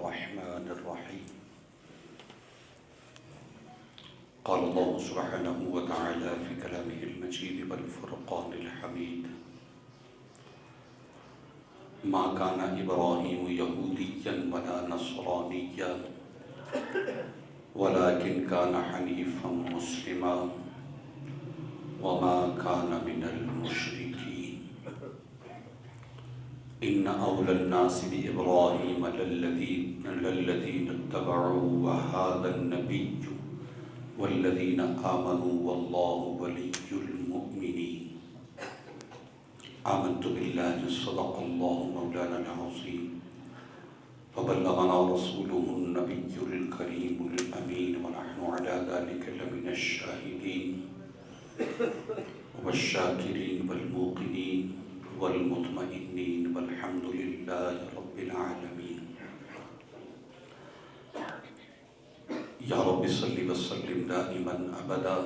الرحمن الرحيم. قال الله سبحانه وتعالى في كلامه المجيد والفرقان الحميد: ما كان إبراهيم يهوديا ولا نصرانيا ولكن كان حنيفا مسلما وما كان من المشركين. إن أولى الناس بإبراهيم للذين اتبعوا وهذا النبي والذين آمنوا والله ولي المؤمنين. آمنت بالله صدق الله مولانا العظيم وبلغنا رسوله النبي الكريم الأمين ونحن على ذلك لمن الشاهدين والشاكرين والموقنين والمطمئنين والحمد لله رب العالمين. یا رب صلی وسلم دائما ابدا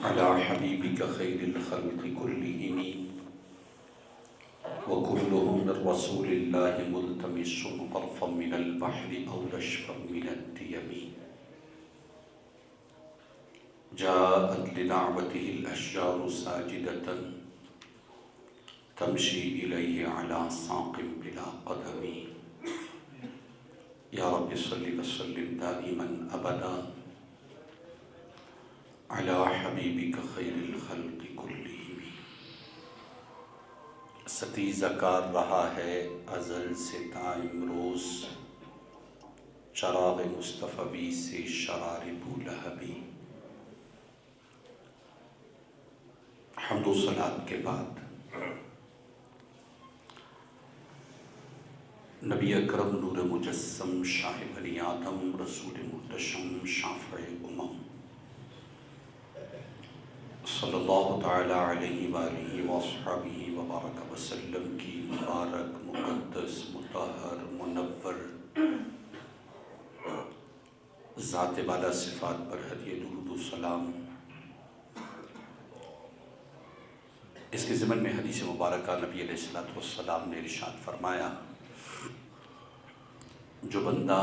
على حبیبک خیر الخلق كلهم وكلهم من رسول اللہ ملتمس غرفا من البحر او رشفا من الدیم. جاءت لدعوته الاشجار ساجدة تمشي الیہ على ساق بلا قدم. یا رب صلی وسلم دائما ابدا علی حبیبک خیر الخلق کلہم. ستیزہ کار رہا ہے ازل سے تا امروز چراغ مصطفی سے شرار بولہبی. حمد و صلات کے بعد نبی اکرم نور مجسم شاہ بنی آدم رسول مرتشم شافع امم صلی اللہ تعالی علیہ وآلہ وصحبہ وبارک وسلم کی مبارک مقدس مطہر منور ذات والا صفات پر ہدیہ درود و سلام. اس کے ضمن میں حدیث مبارکہ نبی علیہ السلام نے ارشاد فرمایا: جو بندہ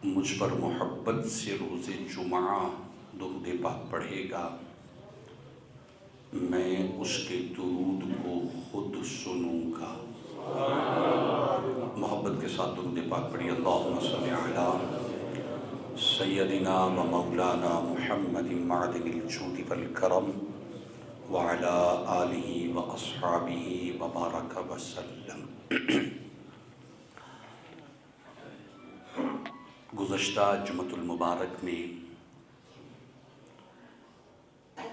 مجھ پر محبت سے روز جمعہ درود پاک پڑھے گا میں اس کے درود کو خود سنوں گا. محبت کے ساتھ درود پاک پڑھی. اللہم صلی علی سیدنا و مولانا محمد معدن الجود والکرم وعلی آلہ و اصحابہ وبارک وسلم. گزشتہ جمعۃ المبارک میں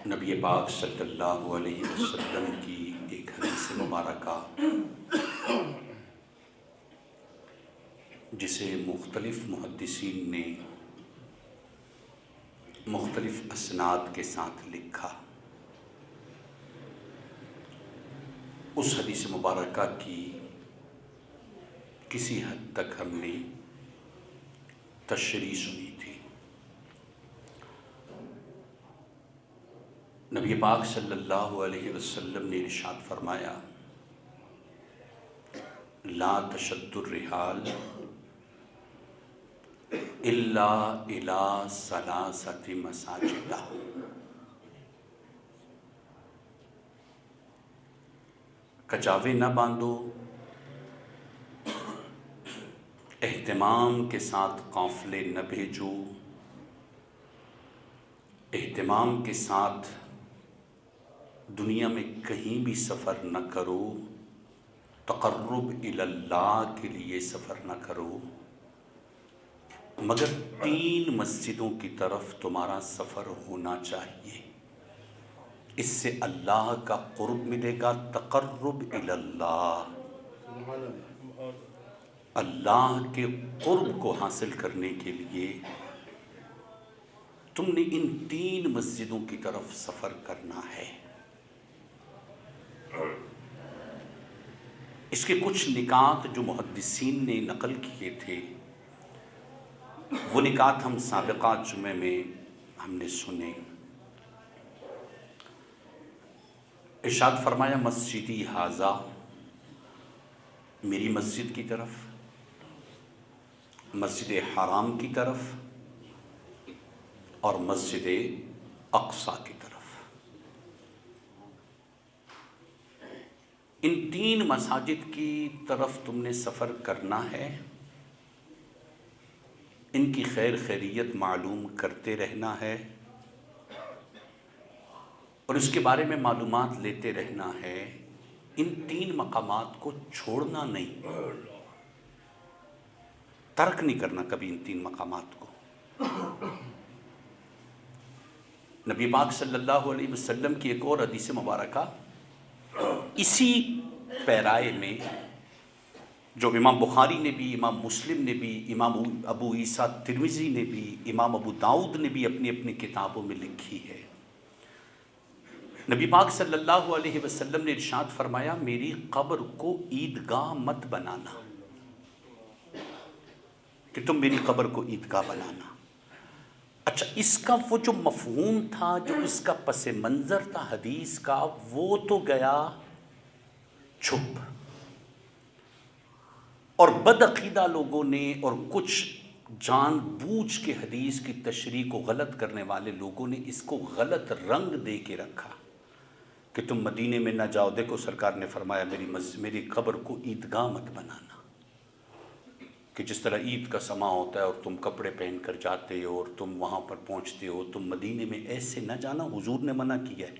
نبی پاک صلی اللہ علیہ وسلم کی ایک حدیث مبارکہ جسے مختلف محدثین نے مختلف اسناد کے ساتھ لکھا، اس حدیث مبارکہ کی کسی حد تک ہم نے تشریح سنی تھی. نبی پاک صلی اللہ علیہ وسلم نے ارشاد فرمایا: لا تشد الرحال الا الى ثلاثة مساجد. کچاوے نہ باندھو، اہتمام کے ساتھ قافلے نہ بھیجو، اہتمام کے ساتھ دنیا میں کہیں بھی سفر نہ کرو، تقرب الی اللہ کے لیے سفر نہ کرو، مگر 3 مسجدوں کی طرف تمہارا سفر ہونا چاہیے. اس سے اللہ کا قرب ملے گا. تقرب الی اللہ، اللہ کے قرب کو حاصل کرنے کے لیے تم نے ان 3 مسجدوں کی طرف سفر کرنا ہے. اس کے کچھ نکات جو محدثین نے نقل کیے تھے وہ نکات ہم سابقہ جمعے میں ہم نے سنے. ارشاد فرمایا: مسجدی ھذا میری مسجد کی طرف، مسجد حرام کی طرف اور مسجد اقصیٰ کی طرف۔ ان تین مساجد کی طرف تم نے سفر کرنا ہے، ان کی خیر خیریت معلوم کرتے رہنا ہے اور اس کے بارے میں معلومات لیتے رہنا ہے۔ ان تین مقامات کو چھوڑنا نہیں، ترک نہیں کرنا کبھی ان تین مقامات کو۔ نبی پاک صلی اللہ علیہ وسلم کی ایک اور حدیث مبارکہ اسی پیرائے میں، جو امام بخاری نے بھی، امام مسلم نے بھی، امام ابو عیسیٰ ترمذی نے بھی، امام ابو داؤد نے بھی اپنی اپنی کتابوں میں لکھی ہے۔ نبی پاک صلی اللہ علیہ وسلم نے ارشاد فرمایا، میری قبر کو عیدگاہ مت بنانا، کہ تم میری قبر کو عیدگاہ بنانا۔ اچھا، اس کا وہ جو مفہوم تھا، جو اس کا پس منظر تھا حدیث کا، وہ تو گیا چھپ، اور بدعقیدہ لوگوں نے اور کچھ جان بوجھ کے حدیث کی تشریح کو غلط کرنے والے لوگوں نے اس کو غلط رنگ دے کے رکھا کہ تم مدینے میں نہ جاؤ۔ دیکھو سرکار نے فرمایا میری قبر کو عیدگاہ مت بنانا، کہ جس طرح عید کا سماں ہوتا ہے اور تم کپڑے پہن کر جاتے ہو اور تم وہاں پر پہنچتے ہو، تم مدینے میں ایسے نہ جانا۔ حضور نے منع کیا ہے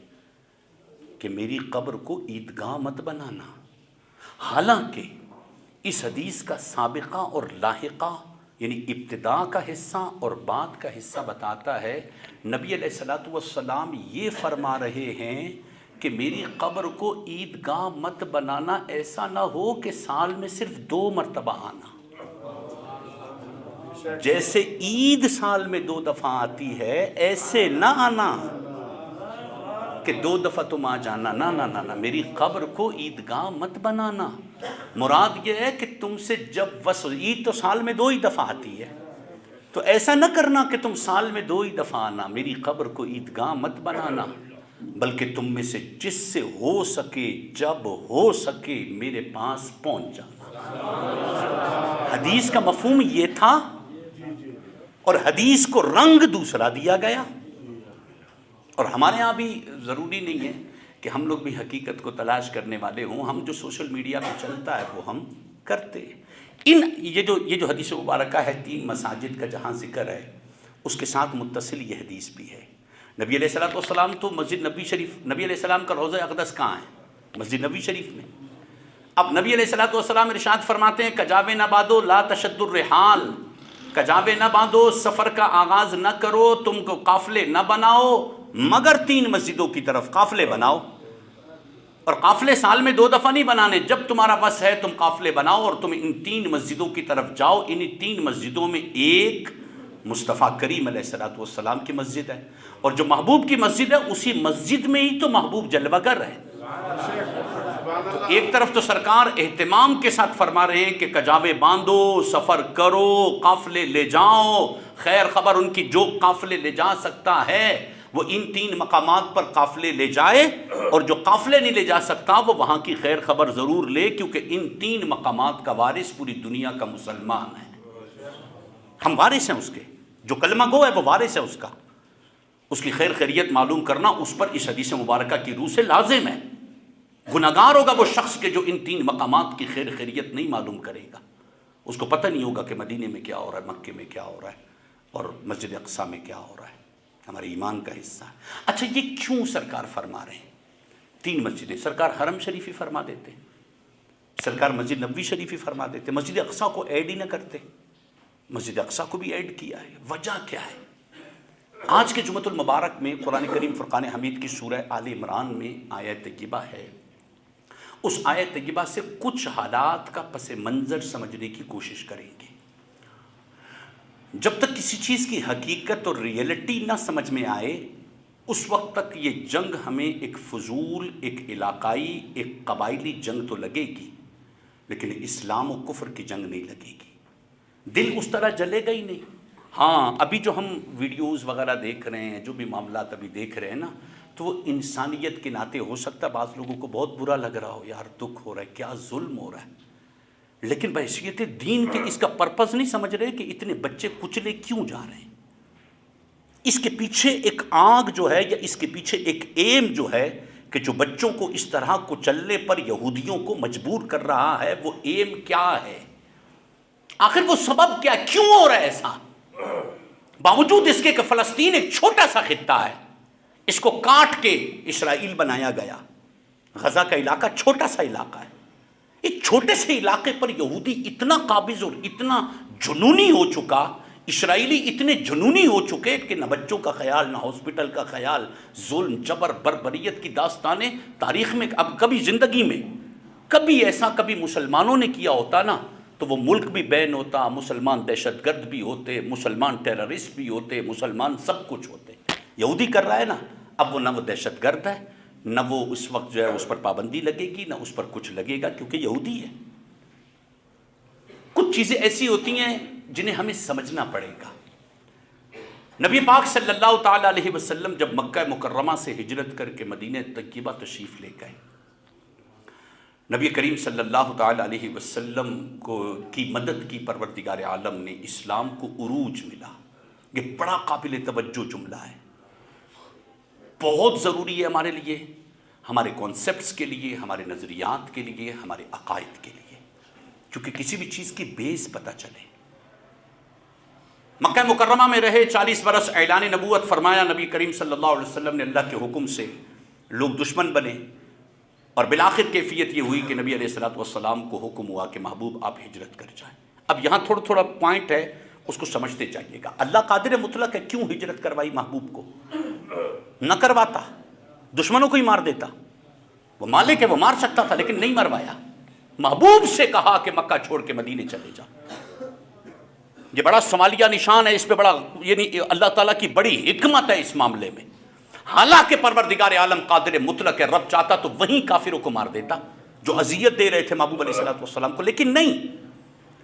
کہ میری قبر کو عیدگاہ مت بنانا۔ حالانکہ اس حدیث کا سابقہ اور لاحقہ، یعنی ابتدا کا حصہ اور بعد کا حصہ بتاتا ہے، نبی علیہ الصلوۃ والسلام یہ فرما رہے ہیں کہ میری قبر کو عیدگاہ مت بنانا، ایسا نہ ہو کہ سال میں صرف 2 مرتبہ آنا۔ جیسے عید سال میں 2 دفعہ آتی ہے، ایسے نہ آنا کہ 2 دفعہ تم آ جانا۔ نہ، میری قبر کو عیدگاہ مت بنانا۔ مراد یہ ہے کہ تم سے جب عید تو سال میں 2 ہی دفعہ آتی ہے، تو ایسا نہ کرنا کہ تم سال میں 2 ہی دفعہ آنا۔ میری قبر کو عیدگاہ مت بنانا، بلکہ تم میں سے جس سے ہو سکے، جب ہو سکے، میرے پاس پہنچ جانا۔ حدیث کا مفہوم یہ تھا، اور حدیث کو رنگ دوسرا دیا گیا۔ اور ہمارے ہاں بھی ضروری نہیں ہے کہ ہم لوگ بھی حقیقت کو تلاش کرنے والے ہوں، ہم جو سوشل میڈیا پہ چلتا ہے وہ ہم کرتے ہیں۔ یہ جو حدیث مبارکہ ہے 3 مساجد کا جہاں ذکر ہے، اس کے ساتھ متصل یہ حدیث بھی ہے۔ نبی علیہ الصلوۃ والسلام تو مسجد نبی شریف، نبی علیہ السلام کا روضہ اقدس کہاں ہے؟ مسجد نبی شریف میں۔ اب نبی علیہ الصلوۃ والسلام ارشاد فرماتے ہیں، کجاوے نہ باندھو لا تشد الرحال، کجاوے نہ باندھو، سفر کا آغاز نہ کرو، تم کو قافلے نہ بناؤ مگر 3 مسجدوں کی طرف قافلے بناؤ۔ اور قافلے سال میں 2 دفعہ نہیں بنانے، جب تمہارا بس ہے تم قافلے بناؤ اور تم ان 3 مسجدوں کی طرف جاؤ۔ ان 3 مسجدوں میں ایک مصطفیٰ کریم علیہ الصلوۃ والسلام کی مسجد ہے، اور جو محبوب کی مسجد ہے اسی مسجد میں ہی تو محبوب جلوہ گر ہے۔ تو ایک طرف تو سرکار اہتمام کے ساتھ فرما رہے ہیں کہ کجاوے باندھو، سفر کرو، قافلے لے جاؤ، خیر خبر ان کی جو قافلے لے جا سکتا ہے وہ ان 3 مقامات پر قافلے لے جائے، اور جو قافلے نہیں لے جا سکتا وہ وہاں کی خیر خبر ضرور لے، کیونکہ ان 3 مقامات کا وارث پوری دنیا کا مسلمان ہے۔ ہم وارث ہیں اس کے، جو کلمہ گو ہے وہ وارث ہے اس کا۔ اس کی خیر خیریت معلوم کرنا اس پر اس حدیث مبارکہ کی روح سے لازم ہے۔ گناہگار ہوگا وہ شخص کہ جو ان 3 مقامات کی خیر خیریت نہیں معلوم کرے گا، اس کو پتہ نہیں ہوگا کہ مدینے میں کیا ہو رہا ہے، مکے میں کیا ہو رہا ہے، اور مسجد اقصیٰ میں کیا ہو رہا ہے۔ ہمارے ایمان کا حصہ ہے۔ اچھا، یہ کیوں سرکار فرما رہے ہیں 3 مسجدیں؟ سرکار حرم شریف ہی فرما دیتے، سرکار مسجد نبوی شریف ہی فرما دیتے، مسجد اقصیٰ کو ایڈ ہی نہ کرتے؟ مسجد اقصیٰ کو بھی ایڈ کیا ہے۔ وجہ کیا ہے؟ آج کے جمعۃ المبارک میں قرآن کریم فرقان حمید کی سورہ آل عمران میں آیت طیبہ ہے، اس آیت طیبہ سے کچھ حالات کا پس منظر سمجھنے کی کوشش کریں گے۔ جب تک کسی چیز کی حقیقت اور ریئلٹی نہ سمجھ میں آئے، اس وقت تک یہ جنگ ہمیں ایک فضول، ایک علاقائی، ایک قبائلی جنگ تو لگے گی، لیکن اسلام و کفر کی جنگ نہیں لگے گی۔ دل اس طرح جلے گا ہی نہیں۔ ہاں، ابھی جو ہم ویڈیوز وغیرہ دیکھ رہے ہیں، جو بھی معاملات ابھی دیکھ رہے ہیں نا، تو وہ انسانیت کے ناطے ہو سکتا ہے بعض لوگوں کو بہت برا لگ رہا ہو، یار دکھ ہو رہا ہے، کیا ظلم ہو رہا ہے، لیکن بحیثیت دین کے اس کا پرپس نہیں سمجھ رہے کہ اتنے بچے کچلے کیوں جا رہے ہیں. اس کے پیچھے ایک آگ جو ہے یا اس کے پیچھے ایک ایم جو ہے کہ جو بچوں کو اس طرح کچلنے پر یہودیوں کو مجبور کر رہا ہے، وہ ایم کیا ہے؟ آخر وہ سبب کیا، کیوں ہو رہا ہے ایسا؟ باوجود اس کے کہ فلسطین ایک چھوٹا سا خطہ ہے، اس کو کاٹ کے اسرائیل بنایا گیا. غزہ کا علاقہ چھوٹا سا علاقہ ہے. اس چھوٹے سے علاقے پر یہودی اتنا قابض اور اتنا جنونی ہو چکا، اسرائیلی اتنے جنونی ہو چکے کہ نہ بچوں کا خیال، نہ ہاسپٹل کا خیال، ظلم، جبر، بربریت کی داستانیں تاریخ میں اب کبھی زندگی میں کبھی ایسا کبھی مسلمانوں نے کیا ہوتا نا تو وہ ملک بھی بین ہوتا، مسلمان دہشت گرد بھی ہوتے، مسلمان ٹیررسٹ بھی ہوتے، مسلمان سب کچھ ہوتے. یہودی کر رہا ہے نا، اب وہ نہ وہ دہشت گرد ہے، نہ وہ اس وقت جو ہے اس پر پابندی لگے گی، نہ اس پر کچھ لگے گا، کیونکہ یہودی ہے. کچھ چیزیں ایسی ہوتی ہیں جنہیں ہمیں سمجھنا پڑے گا. نبی پاک صلی اللہ تعالی علیہ وسلم جب مکہ مکرمہ سے ہجرت کر کے مدینہ طیبہ تشریف لے گئے، نبی کریم صلی اللہ تعالی علیہ وسلم کی مدد کی پروردگار عالم نے، اسلام کو عروج ملا. یہ بڑا قابل توجہ جملہ ہے، بہت ضروری ہے ہمارے لیے، ہمارے کانسیپٹس کے لیے، ہمارے نظریات کے لیے، ہمارے عقائد کے لیے، کیونکہ کسی بھی چیز کی بیس پتہ چلے. مکہ مکرمہ میں رہے 40 برس، اعلان نبوت فرمایا نبی کریم صلی اللہ علیہ وسلم نے. اللہ کے حکم سے لوگ دشمن بنے اور بالآخر کیفیت یہ ہوئی کہ نبی علیہ الصلوۃ والسلام کو حکم ہوا کہ محبوب آپ ہجرت کر جائیں. اب یہاں تھوڑا پوائنٹ ہے، اس کو سمجھتے جائیے گا. اللہ قادر مطلق ہے، کیوں ہجرت کروائی محبوب کو؟ نہ کرواتا دشمنوں کو ہی مار دیتا. وہ مالک ہے، وہ مار سکتا تھا لیکن نہیں مروایا. محبوب سے کہا کہ مکہ چھوڑ کے مدینے چلے جا. یہ بڑا سمالیہ نشان ہے، اس پہ بڑا یعنی اللہ تعالیٰ کی بڑی حکمت ہے اس معاملے میں. حالانکہ پروردگار عالم قادر مطلق ہے، رب چاہتا تو وہیں کافروں کو مار دیتا جو اذیت دے رہے تھے محبوب علیہ الصلوۃ والسلام کو، لیکن نہیں.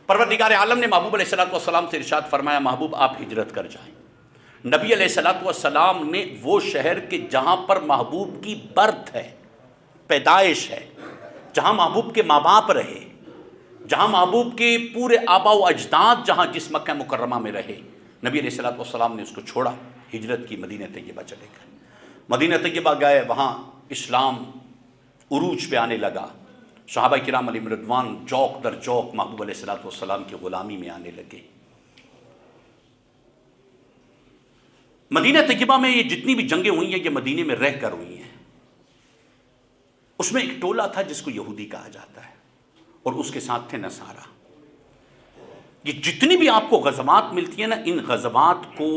پروردگار عالم نے محبوب علیہ الصلوۃ والسلام سے ارشاد فرمایا محبوب آپ ہجرت کر جائیں. نبی علیہ الصلوۃ والسلام نے وہ شہر کے جہاں پر محبوب کی برتھ ہے، پیدائش ہے، جہاں محبوب کے ماں باپ رہے، جہاں محبوب کے پورے آبا و اجداد جہاں جس مکہ مکرمہ میں رہے، نبی علیہ الصلوۃ والسلام نے اس کو چھوڑا، ہجرت کی، مدینہ طیبہ چلے گئے. مدینہ طیبہ گئے، وہاں اسلام عروج پہ آنے لگا. صحابہ کرام علیہم رضوان جوق در جوق محبوب علیہ الصلوۃ والسلام کی غلامی میں آنے لگے. مدینہ طیبہ میں یہ جتنی بھی جنگیں ہوئی ہیں یہ مدینے میں رہ کر ہوئی ہیں. اس میں ایک ٹولہ تھا جس کو یہودی کہا جاتا ہے اور اس کے ساتھ تھے نصارہ. یہ جتنی بھی آپ کو غزوات ملتی ہیں نا، ان غزوات کو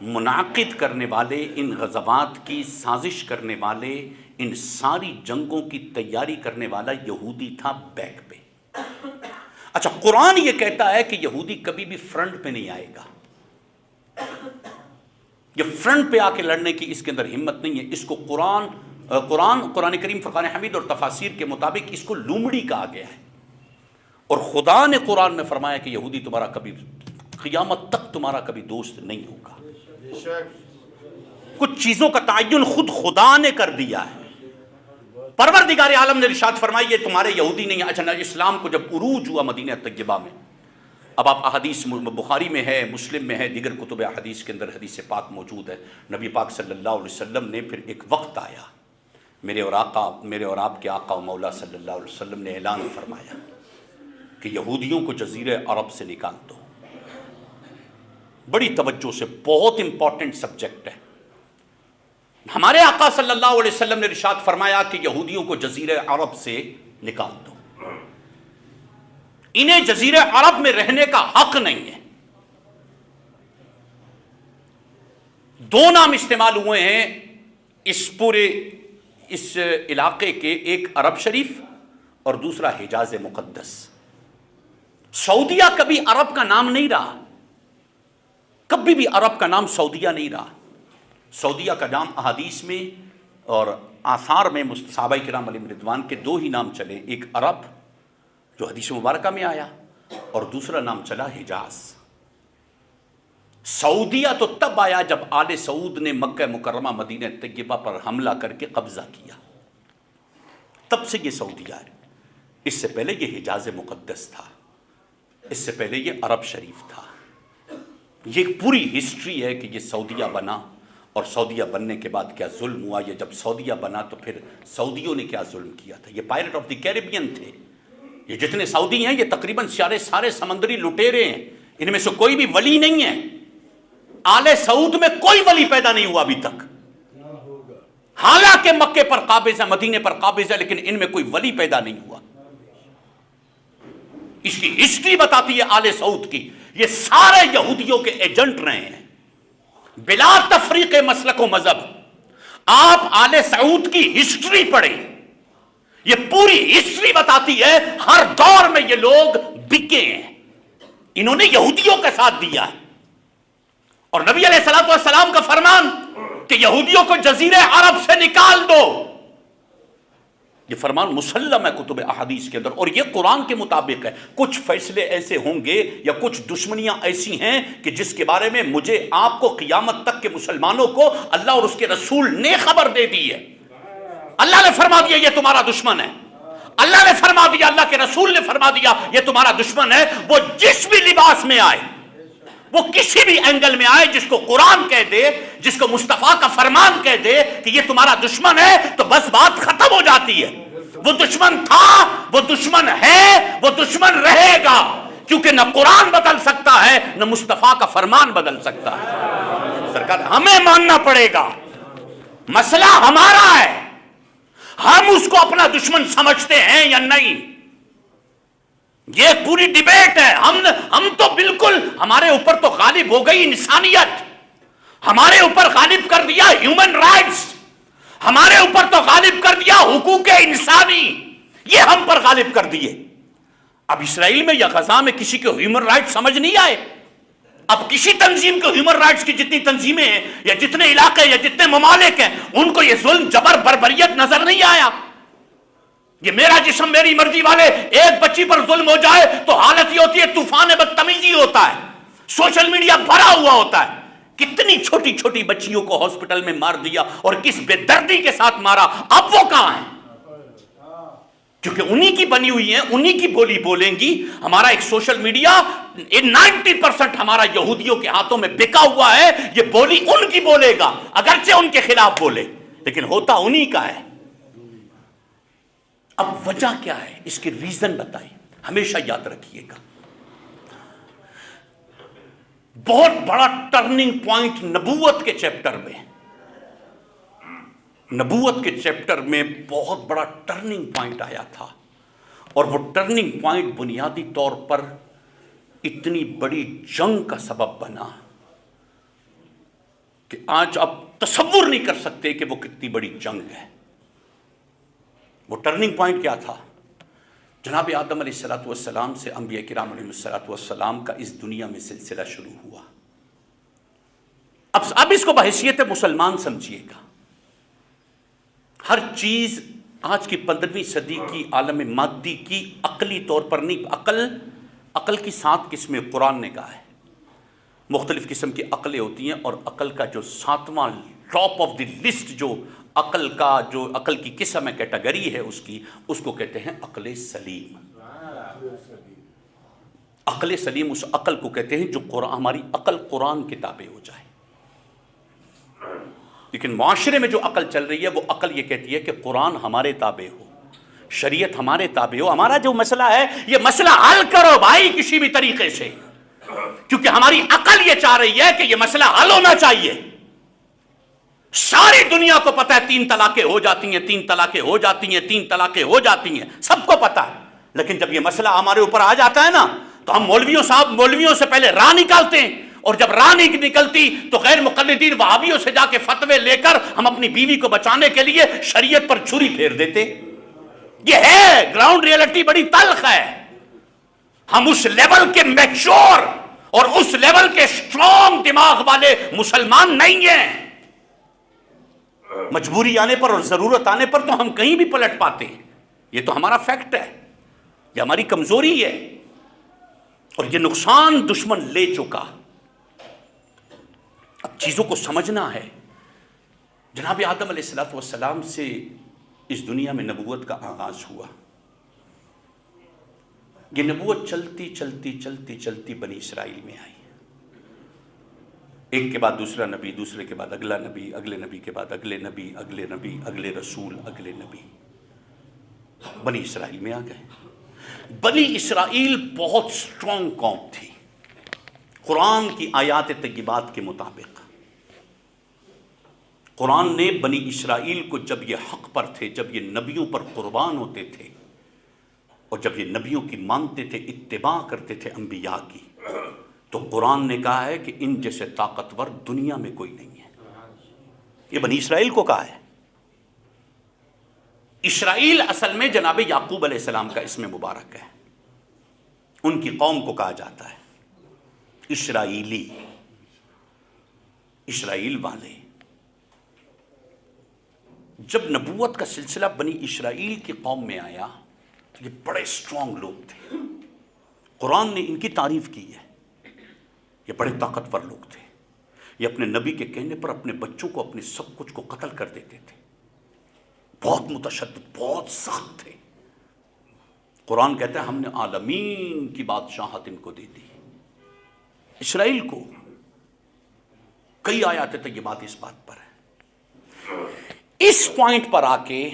منعقد کرنے والے، ان غزوات کی سازش کرنے والے، ان ساری جنگوں کی تیاری کرنے والا یہودی تھا بیک پہ. اچھا، قرآن یہ کہتا ہے کہ یہودی کبھی بھی فرنٹ پہ نہیں آئے گا. یہ فرنٹ پہ آ کے لڑنے کی اس کے اندر ہمت نہیں ہے. اس کو قرآن کریم فرقان حمید اور تفاسیر کے مطابق اس کو لومڑی کہا گیا ہے. اور خدا نے قرآن میں فرمایا کہ یہودی تمہارا کبھی قیامت تک تمہارا کبھی دوست نہیں ہوگا. کچھ چیزوں کا تعین خود خدا نے کر دیا ہے. پروردگار عالم نے ارشاد فرمائی یہ تمہارے یہودی نہیں. اچھا، اسلام کو جب عروج ہوا مدینہ طیبہ میں، اب آپ احادیث بخاری میں ہے، مسلم میں ہے، دیگر کتب احادیث کے اندر حدیث پاک موجود ہے. نبی پاک صلی اللہ علیہ وسلم نے پھر ایک وقت آیا، میرے اور آپ کے آقا و مولا صلی اللہ علیہ وسلم نے اعلان فرمایا کہ یہودیوں کو جزیرہ عرب سے نکال دو. بڑی توجہ سے، بہت امپورٹنٹ سبجیکٹ ہے. ہمارے آقا صلی اللہ علیہ وسلم نے ارشاد فرمایا کہ یہودیوں کو جزیرہ عرب سے نکال دو، انہیں جزیرہ عرب میں رہنے کا حق نہیں ہے. دو نام استعمال ہوئے ہیں اس علاقے کے، ایک عرب شریف اور دوسرا حجاز مقدس. سعودیہ کبھی عرب کا نام نہیں رہا، کبھی بھی عرب کا نام سعودیہ نہیں رہا. سعودیہ کا نام احادیث میں اور آثار میں صحابہ کرام علیہم رضوان کے دو ہی نام چلے، ایک عرب جو حدیث مبارکہ میں آیا اور دوسرا نام چلا حجاز. سعودیہ تو تب آیا جب آل سعود نے مکہ مکرمہ مدینہ طیبہ پر حملہ کر کے قبضہ کیا، تب سے یہ سعودیہ ہے. اس سے پہلے یہ حجاز مقدس تھا، اس سے پہلے یہ عرب شریف تھا. یہ ایک پوری ہسٹری ہے کہ یہ سعودیہ بنا، اور سعودیہ بننے کے بعد کیا ظلم ہوا. یہ جب سعودیہ بنا تو پھر سعودیوں نے کیا ظلم کیا تھا. یہ پائرٹ آف دی کیریبین تھے. یہ جتنے سعودی ہیں یہ تقریباً سارے سمندری لٹیرے ہیں. ان میں سے کوئی بھی ولی نہیں ہے. آل سعود میں کوئی ولی پیدا نہیں ہوا ابھی تک، حالانکہ مکے پر قابض ہے، مدینے پر قابض ہے، لیکن ان میں کوئی ولی پیدا نہیں ہوا. اس کی ہسٹری بتاتی ہے آل سعود کی. یہ سارے یہودیوں کے ایجنٹ رہے ہیں بلا تفریق مسلک و مذہب. آپ آل سعود کی ہسٹری پڑھیں، یہ پوری ہسٹری بتاتی ہے ہر دور میں یہ لوگ بکے ہیں. انہوں نے یہودیوں کا ساتھ دیا ہے. اور نبی علیہ الصلوۃ والسلام کا فرمان کہ یہودیوں کو جزیرے عرب سے نکال دو، یہ فرمان مسلم ہے کتب احادیث کے اندر، اور یہ قرآن کے مطابق ہے. کچھ فیصلے ایسے ہوں گے یا کچھ دشمنیاں ایسی ہیں کہ جس کے بارے میں مجھے آپ کو قیامت تک کے مسلمانوں کو اللہ اور اس کے رسول نے خبر دے دی ہے. اللہ نے فرما دیا یہ تمہارا دشمن ہے. اللہ نے فرما دیا، اللہ کے رسول نے فرما دیا یہ تمہارا دشمن ہے. وہ جس بھی لباس میں آئے، وہ کسی بھی اینگل میں آئے، جس کو قرآن کہہ دے، جس کو مصطفیٰ کا فرمان کہہ دے کہ یہ تمہارا دشمن ہے، تو بس بات ختم ہو جاتی ہے. وہ دشمن تھا، وہ دشمن ہے، وہ دشمن رہے گا، کیونکہ نہ قرآن بدل سکتا ہے نہ مصطفیٰ کا فرمان بدل سکتا ہے. سرکار ہمیں ماننا پڑے گا، مسئلہ ہمارا ہے. ہم اس کو اپنا دشمن سمجھتے ہیں یا نہیں، یہ پوری ڈیبیٹ ہے. ہم تو بالکل، ہمارے اوپر تو غالب ہو گئی انسانیت، ہمارے اوپر غالب کر دیا ہیومن رائٹس، ہمارے اوپر تو غالب کر دیا حقوق انسانی، یہ ہم پر غالب کر دیے. اب اسرائیل میں یا غزہ میں کسی کو ہیومن رائٹس سمجھ نہیں آئے. اب کسی تنظیم کو ہیومن رائٹس کی جتنی تنظیمیں ہیں یا جتنے علاقے یا جتنے ممالک ہیں ان کو یہ ظلم جبر بربریت نظر نہیں آیا. یہ میرا جسم میری مرضی والے ایک بچی پر ظلم ہو جائے تو حالت یہ ہوتی ہے طوفان بدتمیزی ہوتا ہے، سوشل میڈیا بھرا ہوا ہوتا ہے. کتنی چھوٹی چھوٹی بچیوں کو ہاسپٹل میں مار دیا اور کس بے دردی کے ساتھ مارا. اب وہ کہاں ہیں؟ کیونکہ انہی کی بنی ہوئی ہیں، انہی کی بولی بولیں گی. ہمارا ایک سوشل میڈیا 90% ہمارا یہودیوں کے ہاتھوں میں بکا ہوا ہے. یہ بولی ان کی بولے گا اگرچہ ان کے خلاف بولے، لیکن ہوتا انہی کا ہے. اب وجہ کیا ہے؟ اس کے ریزن بتائیں، ہمیشہ یاد رکھیے گا. بہت بڑا ٹرننگ پوائنٹ نبوت کے چیپٹر میں بہت بڑا ٹرننگ پوائنٹ آیا تھا. اور وہ ٹرننگ پوائنٹ بنیادی طور پر اتنی بڑی جنگ کا سبب بنا کہ آج آپ تصور نہیں کر سکتے کہ وہ کتنی بڑی جنگ ہے. وہ ٹرننگ پوائنٹ کیا تھا؟ جناب آدم علیہ السلام سے انبیاء کرام علیہ السلام کا اس دنیا میں سلسلہ شروع ہوا. اب اس کو بحیثیت مسلمان سمجھیے گا. ہر چیز آج کی 15ویں صدی کی عالم مادی کی عقلی طور پر نہیں، عقل کی 7 قسمیں قرآن نے کہا ہے. مختلف قسم کی عقلیں ہوتی ہیں، اور عقل کا جو 7واں ٹاپ آف دی لسٹ جو عقل کی قسم ہے، کیٹیگری ہے اس کو کہتے ہیں عقل سلیم. عقل سلیم اس عقل کو کہتے ہیں جو ہماری عقل قرآن کے تابع ہو جائے. لیکن معاشرے میں جو عقل چل رہی ہے وہ عقل یہ کہتی ہے کہ قرآن ہمارے تابع ہو، شریعت ہمارے تابع ہو. ہمارا جو مسئلہ ہے یہ مسئلہ حل کرو بھائی کسی بھی طریقے سے، کیونکہ ہماری عقل یہ چاہ رہی ہے کہ یہ مسئلہ حل ہونا چاہیے. ساری دنیا کو پتہ ہے 3 طلاقیں ہو جاتی ہیں، 3 طلاقیں ہو جاتی ہیں، 3 طلاقیں ہو جاتی ہیں، سب کو پتہ ہے. لیکن جب یہ مسئلہ ہمارے اوپر آ جاتا ہے نا تو ہم مولویوں سے پہلے راہ نکالتے ہیں، اور جب راہ نہیں نکلتی تو غیر مقلدین وہابیوں سے جا کے فتوے لے کر ہم اپنی بیوی کو بچانے کے لیے شریعت پر چھری پھیر دیتے. یہ ہے گراؤنڈ ریئلٹی، بڑی تلخ ہے. ہم اس لیول کے میچور اور اس لیول کے اسٹرانگ دماغ والے مسلمان نہیں ہیں. مجبوری آنے پر اور ضرورت آنے پر تو ہم کہیں بھی پلٹ پاتے ہیں. یہ تو ہمارا فیکٹ ہے، یہ ہماری کمزوری ہے، اور یہ نقصان دشمن لے چکا. اب چیزوں کو سمجھنا ہے. جناب آدم علیہ السلام سے اس دنیا میں نبوت کا آغاز ہوا. یہ نبوت چلتی چلتی چلتی چلتی بنی اسرائیل میں آئی، ایک کے بعد دوسرا نبی، دوسرے کے بعد اگلا نبی، اگلے نبی کے بعد اگلے نبی، اگلے نبی، اگلے رسول، اگلے نبی، بنی اسرائیل میں آ گئے۔ بنی اسرائیل بہت سٹرونگ قوم تھی قرآن کی آیات طیبات کے مطابق۔ قرآن نے بنی اسرائیل کو جب یہ حق پر تھے، جب یہ نبیوں پر قربان ہوتے تھے اور جب یہ نبیوں کی مانتے تھے، اتباع کرتے تھے انبیاء کی، تو قرآن نے کہا ہے کہ ان جیسے طاقتور دنیا میں کوئی نہیں ہے۔ یہ بنی اسرائیل کو کہا ہے۔ اسرائیل اصل میں جناب یعقوب علیہ السلام کا اسم مبارک ہے، ان کی قوم کو کہا جاتا ہے اسرائیلی، اسرائیل والے۔ جب نبوت کا سلسلہ بنی اسرائیل کی قوم میں آیا تو یہ بڑے سٹرونگ لوگ تھے، قرآن نے ان کی تعریف کی ہے، یہ بڑے طاقتور لوگ تھے، یہ اپنے نبی کے کہنے پر اپنے بچوں کو، اپنے سب کچھ کو قتل کر دیتے تھے، بہت متشدد، بہت سخت تھے۔ قرآن کہتا ہے ہم نے عالمین کی بادشاہت ان کو دے دی، اسرائیل کو۔ کئی آیات طیبات اس بات پر ہے۔ اس پوائنٹ پر آ کے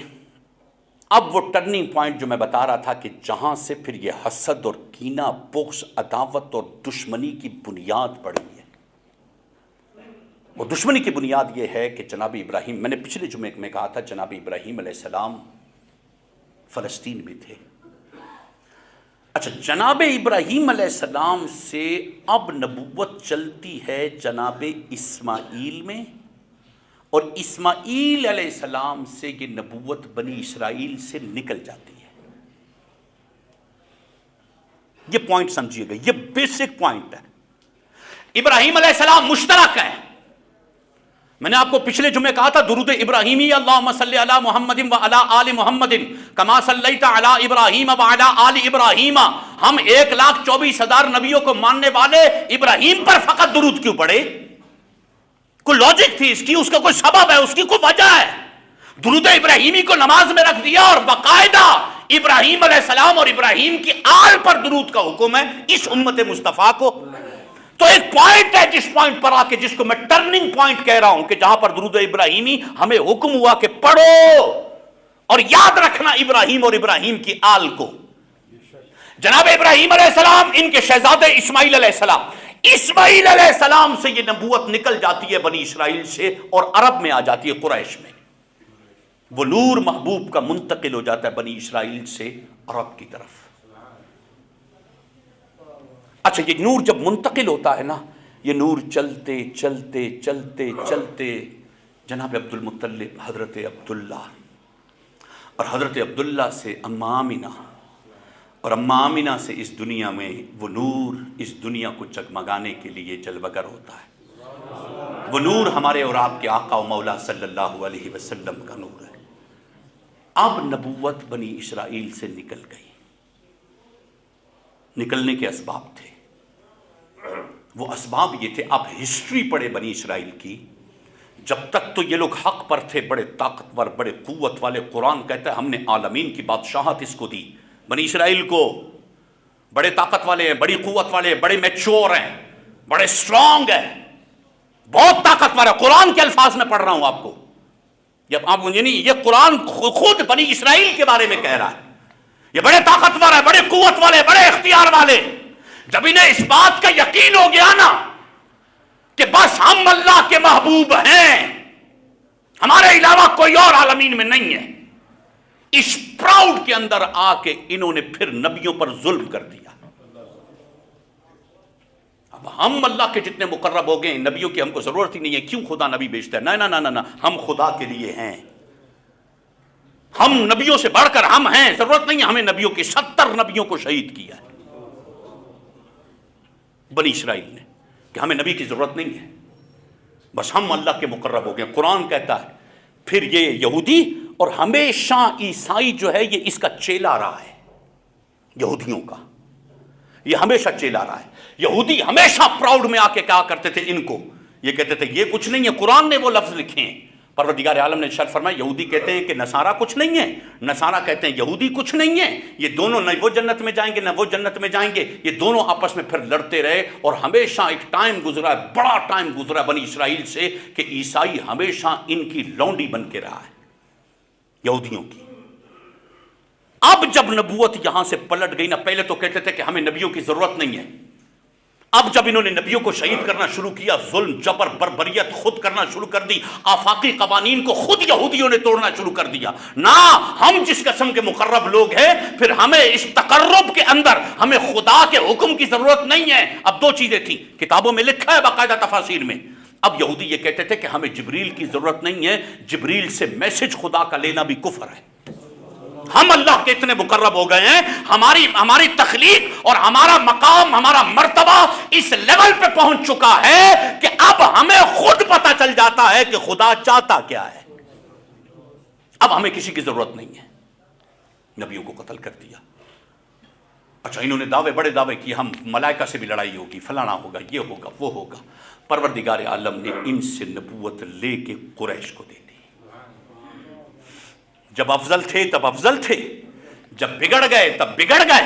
اب وہ ٹرننگ پوائنٹ جو میں بتا رہا تھا کہ جہاں سے پھر یہ حسد اور کینہ، بغض، عداوت اور دشمنی کی بنیاد پڑی ہے۔ وہ دشمنی کی بنیاد یہ ہے کہ جناب ابراہیم، میں نے پچھلے جمعے میں کہا تھا جناب ابراہیم علیہ السلام فلسطین میں تھے۔ اچھا، جناب ابراہیم علیہ السلام سے اب نبوت چلتی ہے جناب اسماعیل میں، اور اسماعیل علیہ السلام سے یہ نبوت بنی اسرائیل سے نکل جاتی ہے۔ یہ پوائنٹ سمجھیے گا، یہ بیسک پوائنٹ ہے۔ ابراہیم علیہ السلام مشترک ہے۔ میں نے آپ کو پچھلے جمعے کہا تھا درود ابراہیمی، اللہم صلی علی محمد وعلی آل محمد کما صلیت علی ابراہیم وعلی آل ابراہیم۔ ہم 1,24,000 نبیوں کو ماننے والے ابراہیم پر فقط درود کیوں پڑھے؟ کوئی لاجک تھی اس کی، اس کا کوئی سبب ہے، اس کی کوئی وجہ ہے۔ درود ابراہیمی کو نماز میں رکھ دیا اور باقاعدہ ابراہیم علیہ السلام اور ابراہیم کی آل پر درود کا حکم ہے اس امت مصطفیٰ کو۔ تو ایک پوائنٹ ہے جس پوائنٹ پر آ کے، جس کو میں ٹرننگ پوائنٹ کہہ رہا ہوں، کہ جہاں پر درود ابراہیمی ہمیں حکم ہوا کہ پڑھو اور یاد رکھنا ابراہیم اور ابراہیم کی آل کو۔ جناب ابراہیم علیہ السلام، ان کے شہزادے اسماعیل علیہ السلام، اسماعیل علیہ السلام سے یہ نبوت نکل جاتی ہے بنی اسرائیل سے اور عرب میں آ جاتی ہے، قریش میں۔ وہ نور محبوب کا منتقل ہو جاتا ہے بنی اسرائیل سے عرب کی طرف۔ اچھا، یہ نور جب منتقل ہوتا ہے نا، یہ نور چلتے چلتے چلتے چلتے جناب عبد المطلب، حضرت عبداللہ، اور حضرت عبداللہ سے اماں آمینہ، اور اماں آمینہ سے اس دنیا میں وہ نور اس دنیا کو جگمگانے کے لیے جلوگر ہوتا ہے۔ وہ نور ہمارے اور آپ کے آقا و مولا صلی اللہ علیہ وسلم کا نور ہے۔ اب نبوت بنی اسرائیل سے نکل گئی۔ نکلنے کے اسباب تھے، وہ اسباب یہ تھے، اب ہسٹری پڑھے بنی اسرائیل کی، جب تک تو یہ لوگ حق پر تھے، بڑے طاقتور، بڑے قوت والے۔ قرآن کہتا ہے ہم نے عالمین کی بادشاہت اس کو دی، بنی اسرائیل کو۔ بڑے طاقت والے ہیں، بڑی قوت والے ہیں، بڑے میچور ہیں، بڑے سٹرونگ ہیں، بہت طاقتور ہے۔ قرآن کے الفاظ میں پڑھ رہا ہوں آپ کو، جب آپ مجھے نہیں، یہ قرآن خود بنی اسرائیل کے بارے میں کہہ رہا ہے، یہ بڑے طاقتور ہیں، بڑے قوت والے، بڑے اختیار والے۔ جب انہیں اس بات کا یقین ہو گیا نا کہ بس ہم اللہ کے محبوب ہیں، ہمارے علاوہ کوئی اور عالمین میں نہیں ہے، اس پراؤڈ کے اندر آ کے انہوں نے پھر نبیوں پر ظلم کر دیا۔ اب ہم اللہ کے جتنے مقرب ہو گئے، نبیوں کی ہم کو ضرورت ہی نہیں ہے، کیوں خدا نبی بھیجتا ہے؟ نہ نہ نہ نہ، ہم خدا کے لیے ہیں، ہم نبیوں سے بڑھ کر ہم ہیں، ضرورت نہیں ہے ہمیں نبیوں کی۔ 70 نبیوں کو شہید کیا ہے بنی اسرائیل نے، کہ ہمیں نبی کی ضرورت نہیں ہے، بس ہم اللہ کے مقرب ہو گئے۔ قرآن کہتا ہے پھر یہ یہودی، اور ہمیشہ عیسائی جو ہے یہ اس کا چیلا رہا ہے، یہودیوں کا یہ ہمیشہ چیلا رہا ہے۔ یہودی ہمیشہ پراؤڈ میں آ کے کہا کرتے تھے ان کو، یہ کہتے تھے یہ کچھ نہیں ہے، قرآن نے وہ لفظ لکھے ہیں، پروردگار عالم نے ارشاد فرمایا یہودی کہتے ہیں کہ نصارہ کچھ نہیں ہے، نصارہ کہتے ہیں یہودی کچھ نہیں ہے، یہ دونوں نہ وہ جنت میں جائیں گے نہ وہ جنت میں جائیں گے، یہ دونوں آپس میں پھر لڑتے رہے، اور ہمیشہ ایک ٹائم گزرا ہے، بڑا ٹائم گزرا بنی اسرائیل سے کہ عیسائی ہمیشہ ان کی لونڈی بن کے رہا ہے، یہودیوں کی۔ اب جب نبوت یہاں سے پلٹ گئی نا، پہلے تو کہتے تھے کہ ہمیں نبیوں کی ضرورت نہیں ہے، اب جب انہوں نے نبیوں کو شہید کرنا شروع کیا، ظلم جبر بربریت خود کرنا شروع کر دی، آفاقی قوانین کو خود یہودیوں نے توڑنا شروع کر دیا، نہ ہم جس قسم کے مقرب لوگ ہیں، پھر ہمیں اس تقرب کے اندر ہمیں خدا کے حکم کی ضرورت نہیں ہے۔ اب دو چیزیں تھیں، کتابوں میں لکھا ہے باقاعدہ تفاسیر میں، اب یہودی یہ کہتے تھے کہ ہمیں جبریل کی ضرورت نہیں ہے، جبریل سے میسج خدا کا لینا بھی کفر ہے، ہم اللہ کے اتنے مقرب ہو گئے ہیں، ہماری تخلیق اور ہمارا مقام، ہمارا مرتبہ اس لیول پہ پہنچ چکا ہے کہ اب ہمیں خود پتہ چل جاتا ہے کہ خدا چاہتا کیا ہے، اب ہمیں کسی کی ضرورت نہیں ہے۔ نبیوں کو قتل کر دیا۔ اچھا، انہوں نے بڑے دعوے کیے، ہم ملائکہ سے بھی لڑائی ہوگی، فلانا ہوگا، یہ ہوگا، وہ ہوگا۔ پروردگار عالم نے ان سے نبوت لے کے قریش کو دے دی۔ جب افضل تھے تب افضل تھے، جب بگڑ گئے تب بگڑ گئے۔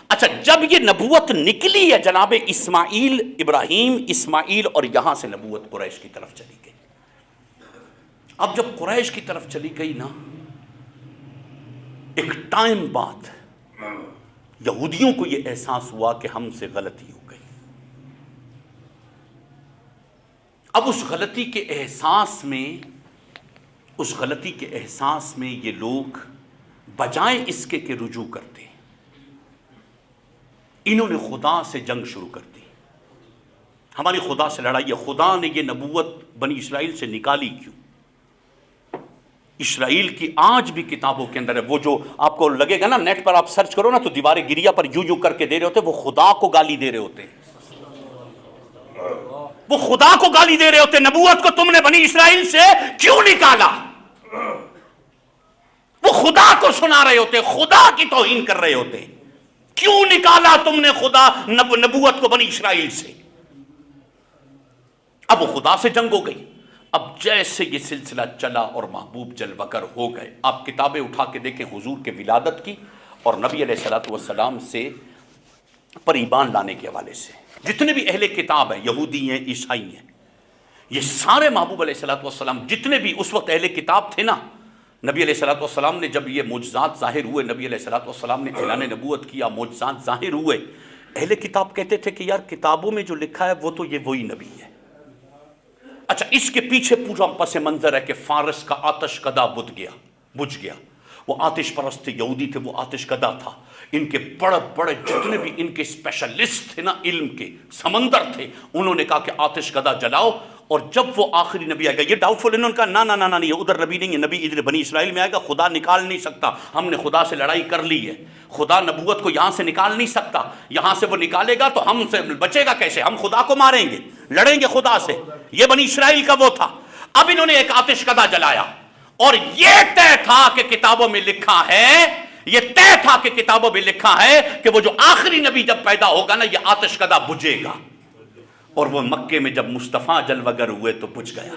اچھا، جب یہ نبوت نکلی ہے جناب اسماعیل، ابراہیم، اسماعیل، اور یہاں سے نبوت قریش کی طرف چلی گئی۔ اب جب قریش کی طرف چلی گئی نا، ایک ٹائم بعد یہودیوں کو یہ احساس ہوا کہ ہم سے غلطی ہو گئی۔ اب اس غلطی کے احساس میں یہ لوگ بجائے اس کے کہ رجوع کرتے، انہوں نے خدا سے جنگ شروع کر دی۔ ہماری خدا سے لڑائی ہے، خدا نے یہ نبوت بنی اسرائیل سے نکالی کیوں؟ اسرائیل کی آج بھی کتابوں کے اندر ہے، وہ جو آپ کو لگے گا نا، نیٹ پر آپ سرچ کرو نا تو دیوارِ گریا پر یوں کر کے دے رہے ہوتے، وہ خدا کو گالی دے رہے ہوتے، وہ خدا کو گالی دے رہے ہوتے، نبوت کو تم نے بنی اسرائیل سے کیوں نکالا؟ وہ خدا کو سنا رہے ہوتے، خدا کی توہین کر رہے ہوتے، کیوں نکالا تم نے خدا نبوت کو بنی اسرائیل سے؟ اب وہ خدا سے جنگ ہو گئی۔ اب جیسے یہ سلسلہ چلا اور محبوب جلوہ گر ہو گئے، آپ کتابیں اٹھا کے دیکھیں حضور کے ولادت کی اور نبی علیہ السلام سے پر ایمان لانے کے حوالے سے جتنے بھی اہل کتاب ہیں، یہودی ہیں، عیسائی ہیں، یہ سارے محبوب علیہ السلام جتنے بھی اس وقت اہل کتاب تھے نا، نبی علیہ السلام نے جب یہ معجزات ظاہر ہوئے، نبی علیہ السلام نے اعلان نبوت کیا، معجزات ظاہر ہوئے، اہل کتاب کہتے تھے کہ یار کتابوں میں جو لکھا ہے وہ تو یہ وہی نبی ہے۔ اچھا، اس کے پیچھے پورا پس منظر ہے کہ فارس کا آتش کدہ بجھ گیا، وہ آتش پرست تھے، یہودی تھے، وہ آتش کدہ تھا، ان کے بڑے بڑے جتنے بھی ان کے اسپیشلسٹ تھے نا، علم کے سمندر تھے، انہوں نے کہا کہ آتش کدہ جلاؤ، اور جب وہ آخری نبی آئے گا، یہ ڈاؤٹ فل، انہوں نے کہا نہ یہ ادھر نبی نہیں ہے، نبی ادھر بنی اسرائیل میں آئے گا، خدا نکال نہیں سکتا، ہم نے خدا سے لڑائی کر لی ہے، خدا نبوت کو یہاں سے نکال نہیں سکتا، یہاں سے وہ نکالے گا تو ہم سے بچے گا کیسے، ہم خدا کو ماریں گے، لڑیں گے خدا سے۔ یہ بنی اسرائیل کا وہ تھا۔ اب انہوں نے ایک آتش کدہ جلایا، اور یہ طے تھا کہ کتابوں میں لکھا ہے کہ وہ جو آخری نبی جب پیدا ہوگا نا، یہ آتش کدہ بجھے گا، اور وہ مکے میں جب مصطفیٰ جلوہ گر ہوئے تو بجھ گیا۔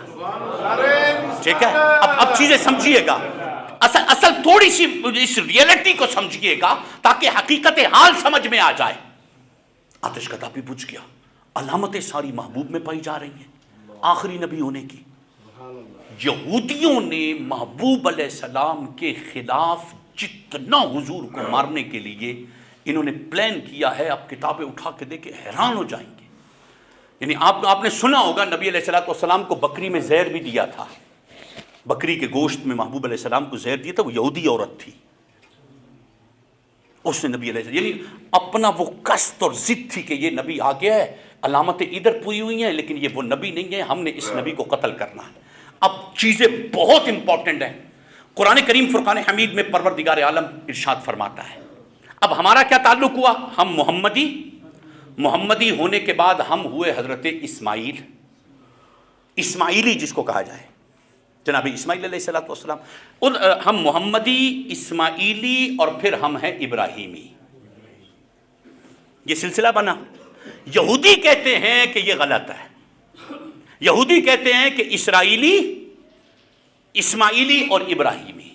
ٹھیک ہے، اب چیزیں سمجھیے گا، اصل تھوڑی سی اس ریئلٹی کو سمجھیے گا تاکہ حقیقت حال سمجھ میں آ جائے۔ آتش کدہ بھی بجھ گیا، علامتیں ساری محبوب میں پائی جا رہی ہیں آخری نبی ہونے کی۔ یہودیوں نے محبوب علیہ السلام کے خلاف جتنا حضور کو مارنے کے لیے انہوں نے پلان کیا ہے، آپ کتابیں اٹھا کے دیکھیں حیران ہو جائیں گے۔ یعنی آپ نے سنا ہوگا نبی علیہ السلام کو بکری میں زہر بھی دیا تھا، بکری کے گوشت میں محبوب علیہ السلام کو زہر دیا تھا، وہ یہودی عورت تھی، اس نے نبی علیہ السلام، یعنی اپنا وہ قصد اور ضد تھی کہ یہ نبی آ گیا ہے، علامتیں ادھر پوری ہوئی ہیں، لیکن یہ وہ نبی نہیں ہے، ہم نے اس نبی کو قتل کرنا ہے۔ اب چیزیں بہت امپورٹنٹ ہیں۔ قرآن کریم فرقان حمید میں پروردگار عالم ارشاد فرماتا ہے، اب ہمارا کیا تعلق ہوا؟ ہم محمدی ہونے کے بعد ہم ہوئے حضرت اسماعیلی جس کو کہا جائے، جناب اسماعیل علیہ السلام، ہم محمدی، اسماعیلی، اور پھر ہم ہیں ابراہیمی، یہ سلسلہ بنا۔ یہودی کہتے ہیں کہ یہ غلط ہے، یہودی کہتے ہیں کہ اسرائیلی اسماعیلی اور ابراہیمی،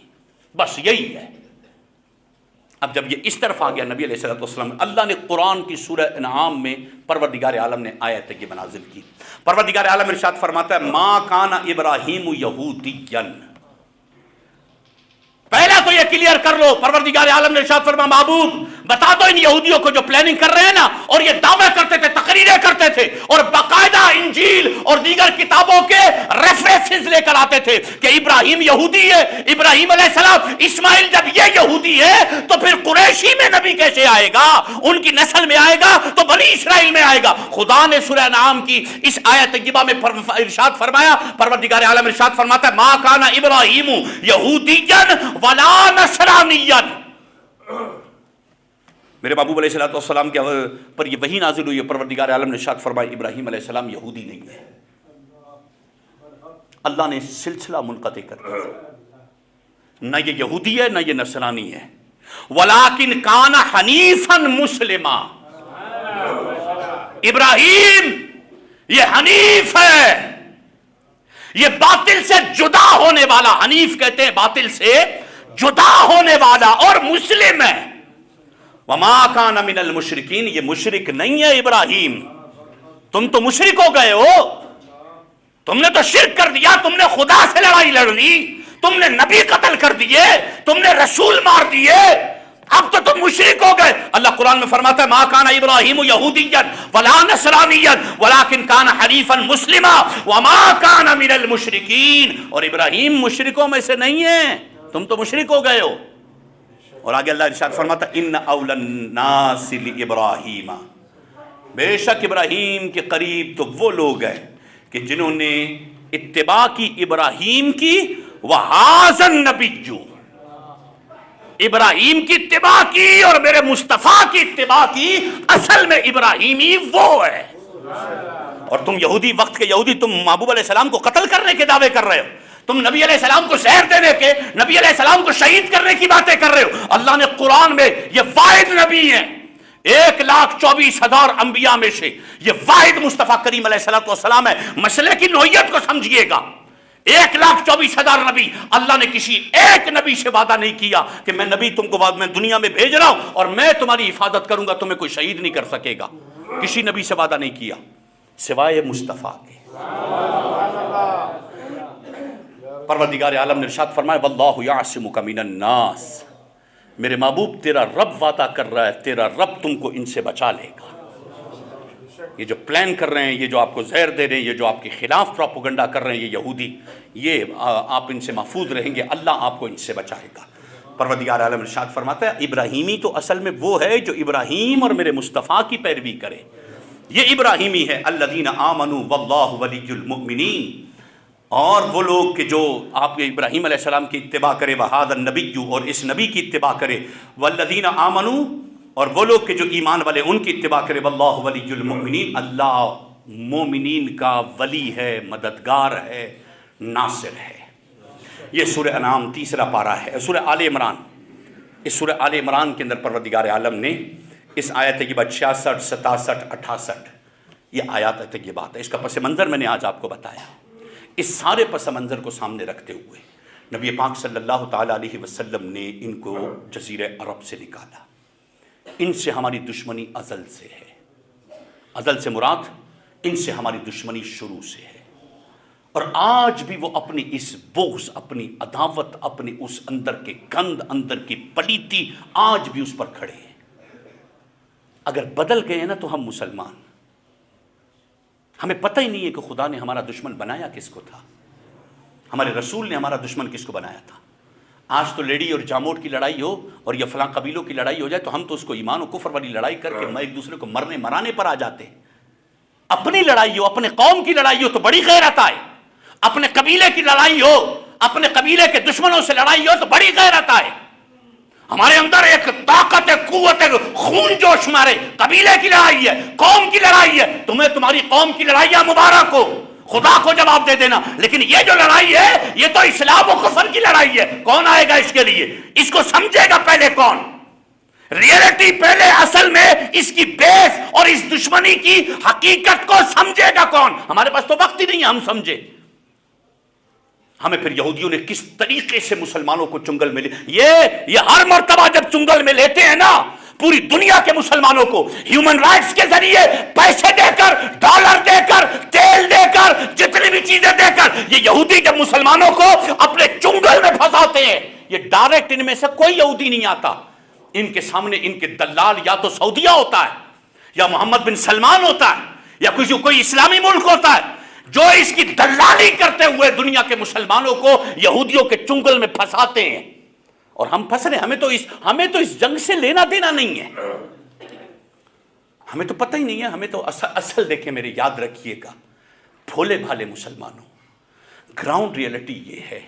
بس یہی ہے۔ اب جب یہ اس طرف آ گیا نبی علیہ الصلوۃ والسلام، اللہ نے قرآن کی سورہ انعام میں پروردگار عالم نے آیت یہ نازل کی۔ پروردگار عالم ارشاد فرماتا ہے ما کان ابراہیم یہودیا، پہلا تو یہ کلیئر کر لو، پروردگار عالم نے ارشاد فرمایا محبوب بتا دو ان یہودیوں کو جو پلاننگ کر رہے ہیں نا، اور یہ دعوے کرتے تھے، تقریریں کرتے تھے، اور باقاعدہ انجیل اور دیگر کتابوں کے ریفرنسز لے کر آتے تھے کہ ابراہیم یہودی ہے، ابراہیم علیہ السلام، اسماعیل جب یہ یہودی ہے تو پھر قریشی میں نبی کیسے آئے گا؟ ان کی نسل میں آئے گا تو بنی اسرائیل میں آئے گا۔ خدا نے سورہ انعام کی اس آیت طیبہ میں ارشاد فرمایا، پروردگار عالم ارشاد فرماتا ہے ما کان ابراہیم یہودیا ولا نصرانیا۔ میرے محبوب علیہ الصلوۃ والسلام کے پر یہ وحی نازل ہوئی ہے، پروردگار عالم نے ارشاد فرمایا ابراہیم علیہ السلام یہودی نہیں ہے۔ اللہ نے سلسلہ منقطع کر دیا، نہ یہ یہودی ہے نہ یہ نصرانی ہے، ولیکن کان حنیفا مسلما۔ ابراہیم یہ حنیف ہے، یہ باطل سے جدا ہونے والا، حنیف کہتے ہیں باطل سے جدا ہونے والا، اور مسلم ہے۔ وما کان من المشرکین، یہ مشرک نہیں ہے ابراہیم۔ تم تو مشرک ہو گئے ہو، تم نے تو شرک کر دیا، تم نے خدا سے لڑائی لڑ لی، تم نے نبی قتل کر دیے، تم نے رسول مار دیے، اب تو تم مشرک ہو گئے۔ اللہ قرآن میں فرماتا ہے ما کان ابراہیم یہودیا ولا نصرانیا ولکن کان حنیفا مسلما وما کان من المشرکین، اور ابراہیم مشرکوں میں سے نہیں ہے، تم تو مشرک ہو گئے ہو۔ اور آگے اللہ ارشاد فرماتا ان اول الناس لابراہیم، بے شک ابراہیم کے قریب تو وہ لوگ ہیں کہ جنہوں نے اتباع کی ابراہیم کی، وہذا النبی، ابراہیم کی اتباع کی اور میرے مصطفیٰ کی اتباع کی، اصل میں ابراہیمی وہ ہے۔ اور تم یہودی، وقت کے یہودی، تم محبوب علیہ السلام کو قتل کرنے کے دعوے کر رہے ہو، تم نبی علیہ السلام کو زہر دینے کے، نبی علیہ السلام کو شہید کرنے کی باتیں کر رہے ہو۔ اللہ نے قرآن میں یہ واحد نبی ہیں 1,24,000 انبیاء میں سے یہ واحد مصطفیٰ کریم علیہ السلام ہے۔ مسئلے کی نوعیت کو سمجھیے گا، 1,24,000 نبی، اللہ نے کسی ایک نبی سے وعدہ نہیں کیا کہ میں نبی تم کو بعد میں دنیا میں بھیج رہا ہوں اور میں تمہاری حفاظت کروں گا، تمہیں کوئی شہید نہیں کر سکے گا۔ کسی نبی سے وعدہ نہیں کیا سوائے مصطفیٰ کے۔ پروردگار عالم نے ارشاد فرمایا واللہ یعصمک من الناس، میرے محبوب تیرا رب وعدہ کر رہا ہے، تیرا رب تم کو ان سے بچا لے گا۔ یہ جو پلان کر رہے ہیں، یہ جو آپ کو زہر دے رہے ہیں، یہ جو آپ کے خلاف پروپیگنڈا کر رہے ہیں یہ یہودی، یہ آپ ان سے محفوظ رہیں گے، اللہ آپ کو ان سے بچائے گا۔ پروردگار عالم ارشاد فرماتا ہے ابراہیمی تو اصل میں وہ ہے جو ابراہیم اور میرے مصطفیٰ کی پیروی کرے، یہ ابراہیمی ہے۔ الذین آمنوا واللہ ولی المؤمنین، اور وہ لوگ کہ جو آپ کے ابراہیم علیہ السلام کی اتباع کرے، وہذا النبی، اور اس نبی کی اتباع کرے، والذین آمنوا، اور وہ لوگ کہ جو ایمان والے ان کی اتباع کرے، واللہ ولی المؤمنین، اللہ مومنین کا ولی ہے، مددگار ہے، ناصر ہے۔ یہ سورہ انعام 3 پارہ ہے، سورہ آل عمران۔ اس سورہ آل عمران کے اندر پروردگار عالم نے اس آیت طیبہ 66، 67، 68 یہ آیات طیبات ہے، اس کا پس منظر میں نے آج آپ کو بتایا۔ اس سارے پس منظر کو سامنے رکھتے ہوئے نبی پاک صلی اللہ تعالیٰ علیہ وسلم نے ان کو جزیرہ عرب سے نکالا۔ ان سے ہماری دشمنی ازل سے ہے، ازل سے مراد ان سے ہماری دشمنی شروع سے ہے، اور آج بھی وہ اپنی اس بغض، اپنی عداوت، اپنی اس اندر کے گند، اندر کی پلیتی، آج بھی اس پر کھڑے ہیں۔ اگر بدل گئے نا تو ہم مسلمان، ہمیں پتہ ہی نہیں ہے کہ خدا نے ہمارا دشمن بنایا کس کو تھا، ہمارے رسول نے ہمارا دشمن کس کو بنایا تھا۔ آج تو لیڈی اور جاموٹ کی لڑائی ہو اور یہ فلاں قبیلوں کی لڑائی ہو جائے تو ہم تو اس کو ایمان و کفر والی لڑائی کر کے ایک دوسرے کو مرنے مرانے پر آ جاتے ہیں۔ اپنی لڑائی ہو، اپنے قوم کی لڑائی ہو تو بڑی غیرت آئے، اپنے قبیلے کی لڑائی ہو، اپنے قبیلے کے دشمنوں سے لڑائی ہو تو بڑی غیرت آئے۔ ہمارے اندر ایک طاقت ہے، قوت ہے، خون جوش مارے، قبیلے کی لڑائی ہے، قوم کی لڑائی ہے، تمہیں تمہاری قوم کی لڑائیاں مبارک ہو، خدا کو جواب دے دینا۔ لیکن یہ جو لڑائی ہے یہ تو اسلام و کفر کی لڑائی ہے، کون آئے گا اس کے لیے؟ اس کو سمجھے گا پہلے کون؟ ریئلٹی پہلے، اصل میں اس کی بیس اور اس دشمنی کی حقیقت کو سمجھے گا کون؟ ہمارے پاس تو وقت ہی نہیں ہے ہم سمجھے۔ ہمیں پھر یہودیوں نے کس طریقے سے مسلمانوں کو چنگل میں لے، یہ ہر مرتبہ جب چنگل میں لیتے ہیں نا پوری دنیا کے مسلمانوں کو ہیومن رائٹس کے ذریعے پیسے دے کر، ڈالر دے کر، تیل دے کر، جتنی بھی چیزیں دے کر، یہ یہودی جب مسلمانوں کو اپنے چنگل میں پھنساتے ہیں، یہ ڈائریکٹ ان میں سے کوئی یہودی نہیں آتا، ان کے سامنے ان کے دلال یا تو سعودیہ ہوتا ہے یا محمد بن سلمان ہوتا ہے یا کوئی اسلامی ملک ہوتا ہے جو اس کی دلالی کرتے ہوئے دنیا کے مسلمانوں کو یہودیوں کے چنگل میں پھنساتے ہیں، اور ہم پھنس رہے ہیں۔ ہمیں تو اس جنگ سے لینا دینا نہیں ہے، ہمیں تو پتہ ہی نہیں ہے، ہمیں تو اصل دیکھیں میرے یاد رکھیے گا بھولے بھالے مسلمانوں، گراؤنڈ ریئلٹی یہ ہے،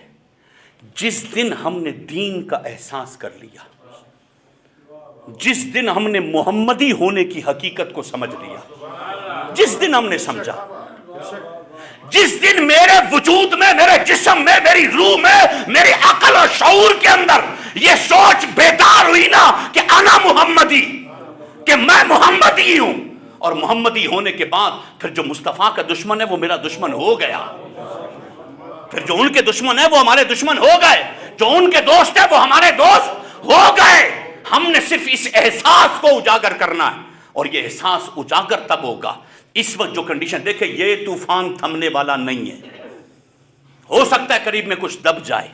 جس دن ہم نے دین کا احساس کر لیا، جس دن ہم نے محمدی ہونے کی حقیقت کو سمجھ لیا، جس دن ہم نے سمجھا، جس دن میرے وجود میں، میرے جسم میں، میری روح میں، میری عقل اور شعور کے اندر یہ سوچ بیدار ہوئی نا کہ انا محمدی، کہ میں محمدی ہوں، اور محمدی ہونے کے بعد پھر جو مصطفیٰ کا دشمن ہے وہ میرا دشمن ہو گیا، پھر جو ان کے دشمن ہے وہ ہمارے دشمن ہو گئے، جو ان کے دوست ہے وہ ہمارے دوست ہو گئے۔ ہم نے صرف اس احساس کو اجاگر کرنا ہے، اور یہ احساس اجاگر تب ہوگا اس وقت جو کنڈیشن دیکھیں، یہ طوفان تھمنے والا نہیں ہے، ہو سکتا ہے قریب میں کچھ دب جائے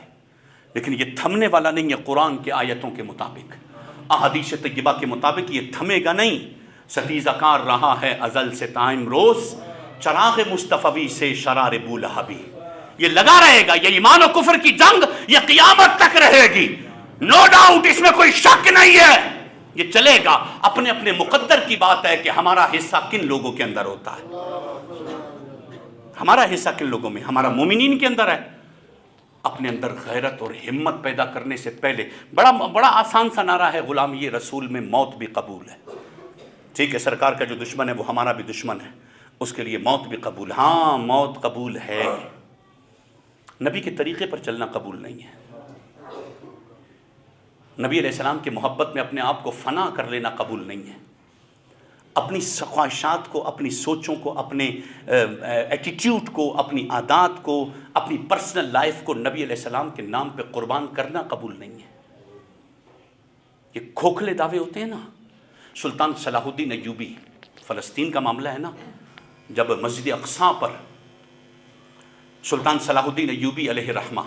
لیکن یہ تھمنے والا نہیں ہے۔ قرآن کے آیتوں کے مطابق، احادیث طیبہ کے مطابق یہ تھمے گا نہیں۔ ستیزہ کار رہا ہے ازل سے تائم روز، چراغ مصطفی سے شرار بولہبی، یہ لگا رہے گا، یہ ایمان و کفر کی جنگ یہ قیامت تک رہے گی، نو ڈاؤٹ، اس میں کوئی شک نہیں ہے، یہ چلے گا۔ اپنے اپنے مقدر کی بات ہے کہ ہمارا حصہ کن لوگوں کے اندر ہوتا ہے، ہمارا حصہ کن لوگوں میں، ہمارا مومنین کے اندر ہے۔ اپنے اندر غیرت اور ہمت پیدا کرنے سے پہلے بڑا آسان سا نعرہ ہے غلامی رسول میں موت بھی قبول ہے، ٹھیک ہے، سرکار کا جو دشمن ہے وہ ہمارا بھی دشمن ہے، اس کے لیے موت بھی قبول، ہاں موت قبول ہے، نبی کے طریقے پر چلنا قبول نہیں ہے، نبی علیہ السلام کی محبت میں اپنے آپ کو فنا کر لینا قبول نہیں ہے، اپنی خواہشات کو، اپنی سوچوں کو، اپنے ایٹیٹیوڈ کو، اپنی عادات کو، اپنی پرسنل لائف کو نبی علیہ السلام کے نام پہ قربان کرنا قبول نہیں ہے۔ یہ کھوکھلے دعوے ہوتے ہیں نا۔ سلطان صلاح الدین ایوبی، فلسطین کا معاملہ ہے نا، جب مسجد اقصیٰ پر سلطان صلاح الدین ایوبی علیہ رحمہ،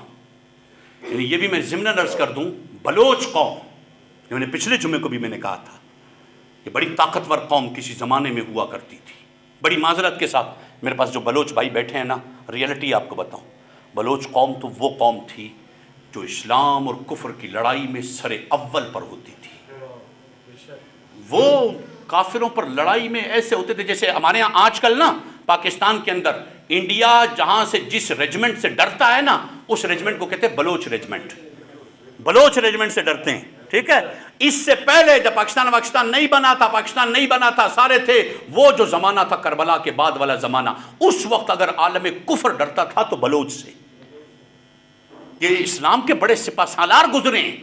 یعنی یہ بھی میں ضمناً عرض کر دوں، بلوچ قوم، میں نے پچھلے جمعے کو بھی میں نے کہا تھا، یہ بڑی طاقتور قوم کسی زمانے میں ہوا کرتی تھی۔ بڑی معذرت کے ساتھ میرے پاس جو بلوچ بھائی بیٹھے ہیں نا، ریئلٹی آپ کو بتاؤں، بلوچ قوم تو وہ قوم تھی جو اسلام اور کفر کی لڑائی میں سر اول پر ہوتی تھی۔ وہ کافروں پر لڑائی میں ایسے ہوتے تھے جیسے ہمارے ہاں آج کل نا پاکستان کے اندر انڈیا جہاں سے جس ریجمنٹ سے ڈرتا ہے نا، اس ریجمنٹ کو کہتے ہیں بلوچ ریجمنٹ، بلوچ ریجمنٹ سے ڈرتے ہیں، ٹھیک ہے۔ اس سے پہلے جب پاکستان نہیں بنا تھا، سارے تھے، وہ جو زمانہ تھا کربلا کے بعد والا زمانہ، اس وقت اگر عالم کفر ڈرتا تھا تو بلوچ سے۔ یہ اسلام کے بڑے سپہ سالار گزرے ہیں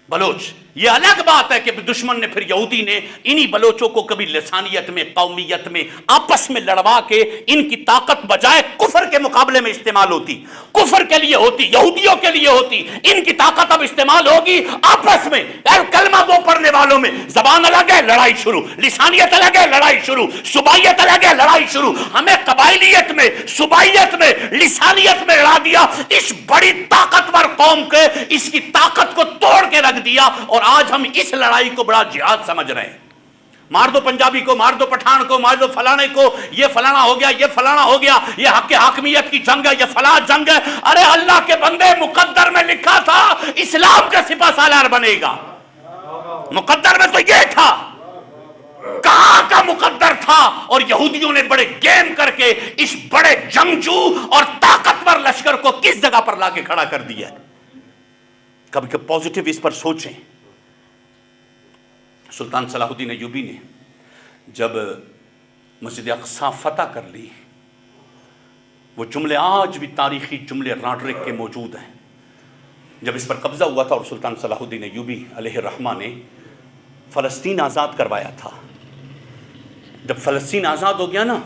بلوچ۔ یہ الگ بات ہے کہ دشمن نے، پھر یہودی نے انہی بلوچوں کو کبھی لسانیت میں، قومیت میں آپس میں لڑوا کے ان کی طاقت بجائے کفر کے مقابلے میں استعمال ہوتی، کفر کے لیے ہوتی، یہودیوں کے لیے ہوتی، ان کی طاقت اب استعمال ہوگی آپس میں، کلمہ گو پڑھنے والوں میں، زبان الگ ہے لڑائی شروع، لسانیت الگ ہے لڑائی شروع، صوبائیت الگ ہے لڑائی شروع، ہمیں قبائلیت میں، صوبائیت میں، لسانیت میں لڑا دیا، اس بڑی طاقتور قوم کے اس کی طاقت کو توڑ کے رکھ دیا، اور آج ہم اس لڑائی کو بڑا جہاد سمجھ رہے ہیں۔ مار دو پنجابی کو، مار دو پٹھان کو، مار دو فلانے کو، یہ فلانا ہو گیا، یہ فلانا ہو گیا، یہ حق حاکمیت کی جنگ ہے، یہ فلاں جنگ ہے۔ ارے اللہ کے بندے، مقدر میں لکھا تھا اسلام کا سپہ سالار بنے گا، مقدر میں تو یہ تھا، کہاں کا مقدر تھا؟ اور یہودیوں نے بڑے گیم کر کے اس بڑے جنگجو اور طاقتور لشکر کو کس جگہ پر لا کے کھڑا کر دیا ہے۔ کبھی کبھی پازیٹیو اس پر سوچیں۔ سلطان صلاح الدین ایوبی نے جب مسجد اقصیٰ فتح کر لی، وہ جملے آج بھی تاریخی جملے راڈرک کے موجود ہیں، جب اس پر قبضہ ہوا تھا اور سلطان صلاح الدین ایوبی علیہ الرحمہ نے فلسطین آزاد کروایا تھا، جب فلسطین آزاد ہو گیا نا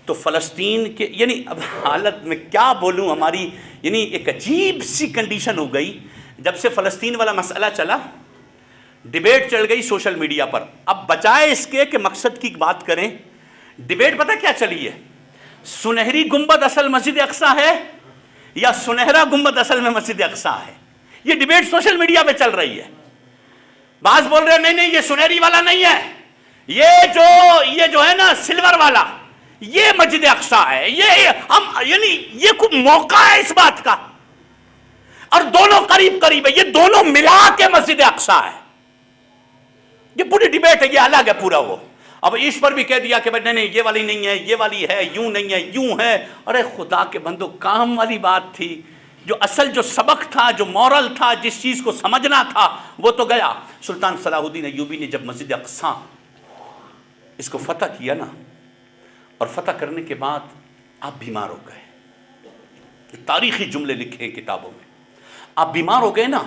تو فلسطین کے، یعنی اب حالت میں کیا بولوں، ہماری یعنی ایک عجیب سی کنڈیشن ہو گئی جب سے فلسطین والا مسئلہ چلا، ڈیبیٹ چل گئی سوشل میڈیا پر. اب بجائے اس کے کہ مقصد کی بات کریں، ڈیبیٹ پتہ کیا چلی ہے؟ سنہری گنبد اصل مسجد اقصیٰ ہے یا سنہرا گنبد اصل میں مسجد اقصیٰ ہے؟ یہ ڈیبیٹ سوشل میڈیا پہ چل رہی ہے. بعض بول رہے ہیں نہیں یہ سنہری والا نہیں ہے، یہ جو ہے نا سلور والا، یہ مسجد اقصیٰ ہے. یعنی یہ کوئی موقع ہے اس بات کا، اور دونوں قریب قریب ہے، یہ دونوں ملا کے مسجد اقصیٰ ہے. یہ پوری ڈیبیٹ ہے، یہ الگ ہے پورا. وہ اب اس پر بھی کہہ دیا کہ نہیں یہ والی نہیں ہے، یہ والی ہے، یوں نہیں ہے، یوں ہے. ارے خدا کے بندو، کام والی بات تھی. جو اصل جو سبق تھا، جو مورل تھا، جس چیز کو سمجھنا تھا، وہ تو گیا. سلطان صلاح الدین ایوبی نے جب مسجد اقصیٰ اس کو فتح کیا نا، اور فتح کرنے کے بعد آپ بیمار ہو گئے. تاریخی جملے لکھے ہیں کتابوں میں. آپ بیمار ہو گئے نا،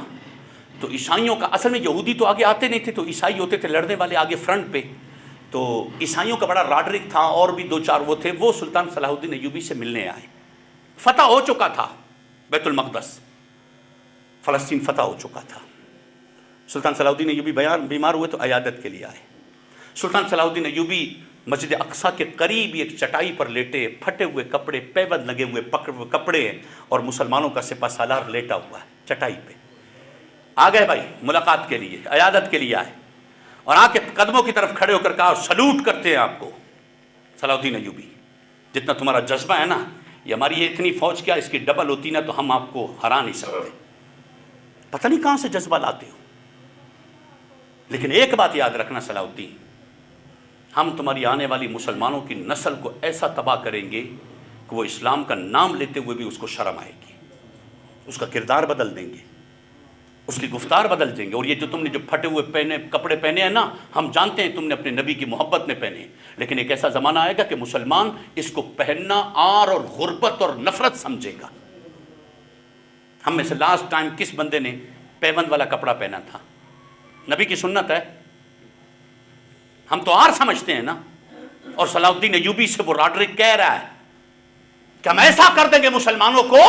تو عیسائیوں کا، اصل میں یہودی تو آگے آتے نہیں تھے، تو عیسائی ہوتے تھے لڑنے والے آگے فرنٹ پہ. تو عیسائیوں کا بڑا راڈرک تھا، اور بھی 2-4 وہ تھے. وہ سلطان صلاح الدین ایوبی سے ملنے آئے. فتح ہو چکا تھا بیت المقدس، فلسطین فتح ہو چکا تھا. سلطان صلاح الدین ایوبی بیمار ہوئے تو عیادت کے لیے آئے. سلطان صلاح الدین ایوبی مسجد اقصیٰ کے قریب ایک چٹائی پر لیٹے، پھٹے ہوئے کپڑے، پیبند لگے ہوئے کپڑے، اور مسلمانوں کا سپہ سالار لیٹا ہوا ہے چٹائی پہ. آ گئے بھائی ملاقات کے لیے، عیادت کے لیے آئے، اور آ کے قدموں کی طرف کھڑے ہو کر کہا سلوٹ کرتے ہیں آپ کو صلاح الدین ایوبی، جتنا تمہارا جذبہ ہے نا، یہ ہماری یہ اتنی فوج کیا، اس کی ڈبل ہوتی نا تو ہم آپ کو ہرا نہیں سکتے. پتہ نہیں کہاں سے جذبہ لاتے ہو. لیکن ایک بات یاد رکھنا صلاح الدین، ہم تمہاری آنے والی مسلمانوں کی نسل کو ایسا تباہ کریں گے کہ وہ اسلام کا نام لیتے ہوئے بھی اس کو شرم آئے گی. اس کا کردار بدل دیں گے، اس کی گفتار بدل دیں گے. اور یہ جو تم نے جو پھٹے ہوئے کپڑے پہنے ہیں نا، ہم جانتے ہیں تم نے اپنے نبی کی محبت میں پہنے، لیکن ایک ایسا زمانہ آئے گا کہ مسلمان اس کو پہننا عار اور غربت اور نفرت سمجھے گا. ہم میں سے لاسٹ ٹائم کس بندے نے پیوند والا کپڑا پہنا تھا؟ نبی کی سنت ہے، ہم تو عار سمجھتے ہیں نا. اور صلاح الدین ایوبی سے وہ راڈرک کہہ رہا ہے کہ ہم ایسا کر دیں گے مسلمانوں کو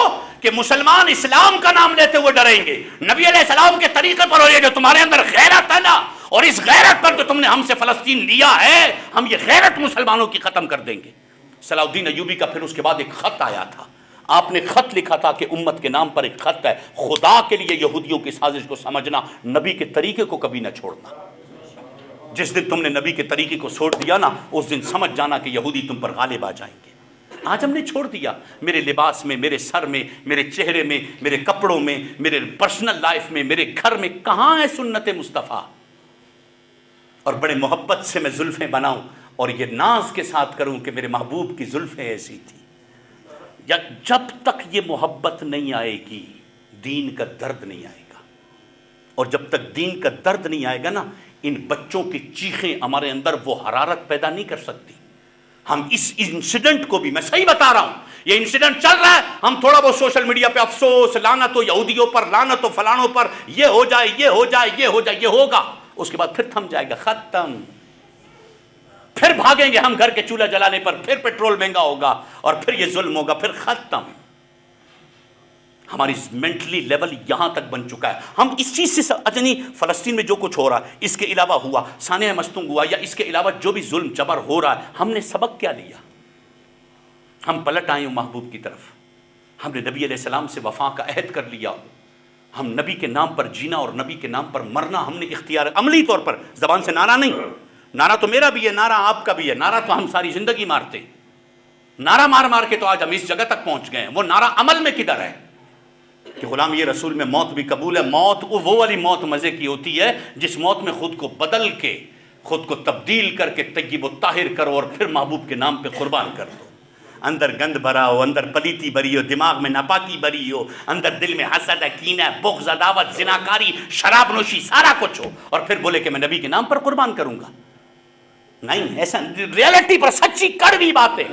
کہ مسلمان اسلام کا نام لیتے ہوئے ڈریں گے، نبی علیہ السلام کے طریقے پر. اور یہ جو تمہارے اندر غیرت ہے نا، اور اس غیرت پر جو تم نے ہم سے فلسطین لیا ہے، ہم یہ غیرت مسلمانوں کی ختم کر دیں گے. صلاح الدین ایوبی کا پھر اس کے بعد ایک خط آیا تھا. آپ نے خط لکھا تھا کہ امت کے نام پر ایک خط ہے، خدا کے لیے یہودیوں کی سازش کو سمجھنا، نبی کے طریقے کو کبھی نہ چھوڑنا. جس دن تم نے نبی کے طریقے کو چھوڑ دیا نا، اس دن سمجھ جانا کہ یہودی تم پر غالب آ جائیں گے. آج ہم نے چھوڑ دیا. میرے لباس میں، میرے سر میں، میرے چہرے میں، میرے کپڑوں میں، میرے پرسنل لائف میں، میرے گھر میں کہاں ہے سنت مصطفیٰ؟ اور بڑے محبت سے میں زلفیں بناؤں اور یہ ناز کے ساتھ کروں کہ میرے محبوب کی زلفیں ایسی تھی. جب تک یہ محبت نہیں آئے گی، دین کا درد نہیں آئے گا. اور جب تک دین کا درد نہیں آئے گا نا، ان بچوں کی چیخیں ہمارے اندر وہ حرارت پیدا نہیں کر سکتی. ہم اس انسیڈنٹ کو بھی، میں صحیح بتا رہا ہوں، یہ انسیڈنٹ چل رہا ہے، ہم تھوڑا بہت سوشل میڈیا پہ افسوس، لعنت ہو یہودیوں پر، لعنت ہو فلانوں پر، یہ ہو جائے، یہ ہو جائے، یہ ہو جائے، یہ ہوگا. اس کے بعد پھر تھم جائے گا، ختم. پھر بھاگیں گے ہم گھر کے چولہا جلانے پر، پھر پیٹرول مہنگا ہوگا، اور پھر یہ ظلم ہوگا، پھر ختم. ہماری مینٹلی لیول یہاں تک بن چکا ہے. ہم اس چیز سے اجنی فلسطین میں جو کچھ ہو رہا ہے، اس کے علاوہ ہوا، سانحہ مستنگ ہوا، یا اس کے علاوہ جو بھی ظلم جبر ہو رہا ہے، ہم نے سبق کیا لیا؟ ہم پلٹ آئے ہوں محبوب کی طرف. ہم نے نبی علیہ السلام سے وفا کا عہد کر لیا. ہم نبی کے نام پر جینا اور نبی کے نام پر مرنا ہم نے اختیار، عملی طور پر، زبان سے نعرہ نہیں. نعرہ تو میرا بھی ہے، نعرہ آپ کا بھی ہے، نعرہ تو ہم ساری زندگی مارتے ہیں. نعرہ مار مار کے تو آج ہم اس جگہ تک پہنچ گئے ہیں. وہ نعرہ عمل میں کدھر ہے کہ غلام یہ رسول میں موت بھی قبول ہے. موت وہ والی موت مزے کی ہوتی ہے جس موت میں خود کو بدل کے، خود کو تبدیل کر کے طیب و طاہر کرو اور پھر محبوب کے نام پہ قربان کر دو. اندر گند بھرا ہو، اندر پلیتی بھری ہو، دماغ میں ناپاکی بھری ہو، اندر دل میں حسد ہے، کینہ ہے، بغض، عداوت، زناکاری، شراب نوشی، سارا کچھ ہو، اور پھر بولے کہ میں نبی کے نام پر قربان کروں گا. نہیں، ایسا ریالٹی پر سچی کڑوی باتیں.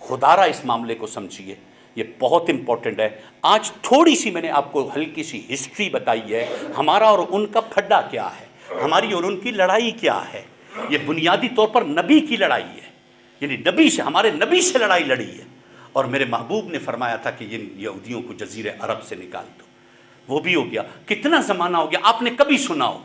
خدا را اس معاملے کو سمجھیے، یہ بہت امپورٹنٹ ہے. آج تھوڑی سی میں نے آپ کو ہلکی سی ہسٹری بتائی ہے. ہمارا اور ان کا پھڈا کیا ہے، ہماری اور ان کی لڑائی کیا ہے. یہ بنیادی طور پر نبی کی لڑائی ہے، یعنی نبی سے، ہمارے نبی سے لڑائی لڑی ہے. اور میرے محبوب نے فرمایا تھا کہ ان یہودیوں کو جزیرے عرب سے نکال دو، وہ بھی ہو گیا۔ کتنا زمانہ ہو گیا، آپ نے کبھی سنا ہو،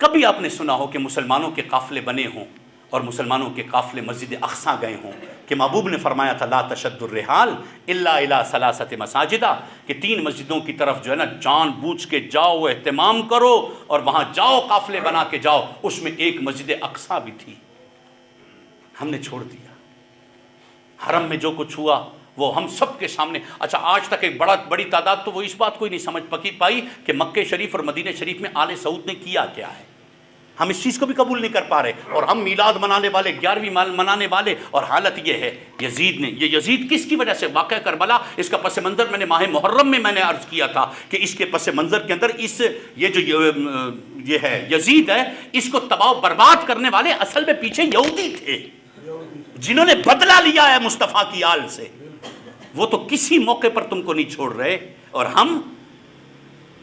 کبھی آپ نے سنا ہو کہ مسلمانوں کے قافلے بنے ہوں اور مسلمانوں کے قافلے مسجد اقصیٰ گئے ہوں کہ محبوب نے فرمایا تھا لا تشد الرحال الا الی ثلاثۃ مساجدہ، کہ 3 مسجدوں کی طرف جو ہے نا جان بوجھ کے جاؤ، اہتمام کرو اور وہاں جاؤ، قافلے بنا کے جاؤ۔ اس میں ایک مسجد اقصیٰ بھی تھی، ہم نے چھوڑ دیا۔ حرم میں جو کچھ ہوا وہ ہم سب کے سامنے۔ اچھا، آج تک ایک بڑی تعداد تو وہ اس بات کو ہی نہیں سمجھ پائی کہ مکہ شریف اور مدینہ شریف میں آل سعود نے کیا کیا ہے۔ ہم اس چیز کو بھی قبول نہیں کر پا رہے، اور ہم میلاد منانے والے، 11ویں منانے والے، اور حالت یہ ہے یزید نے، یہ یزید کس کی وجہ سے، واقعہ کربلا، اس کا پس منظر میں نے ماہ محرم میں نے عرض کیا تھا کہ اس کے پس منظر کے اندر یہ ہے یزید ہے، اس کو تباہ و برباد کرنے والے اصل میں پیچھے یہودی تھے جنہوں نے بدلہ لیا ہے مصطفیٰ کی آل سے۔ وہ تو کسی موقع پر تم کو نہیں چھوڑ رہے، اور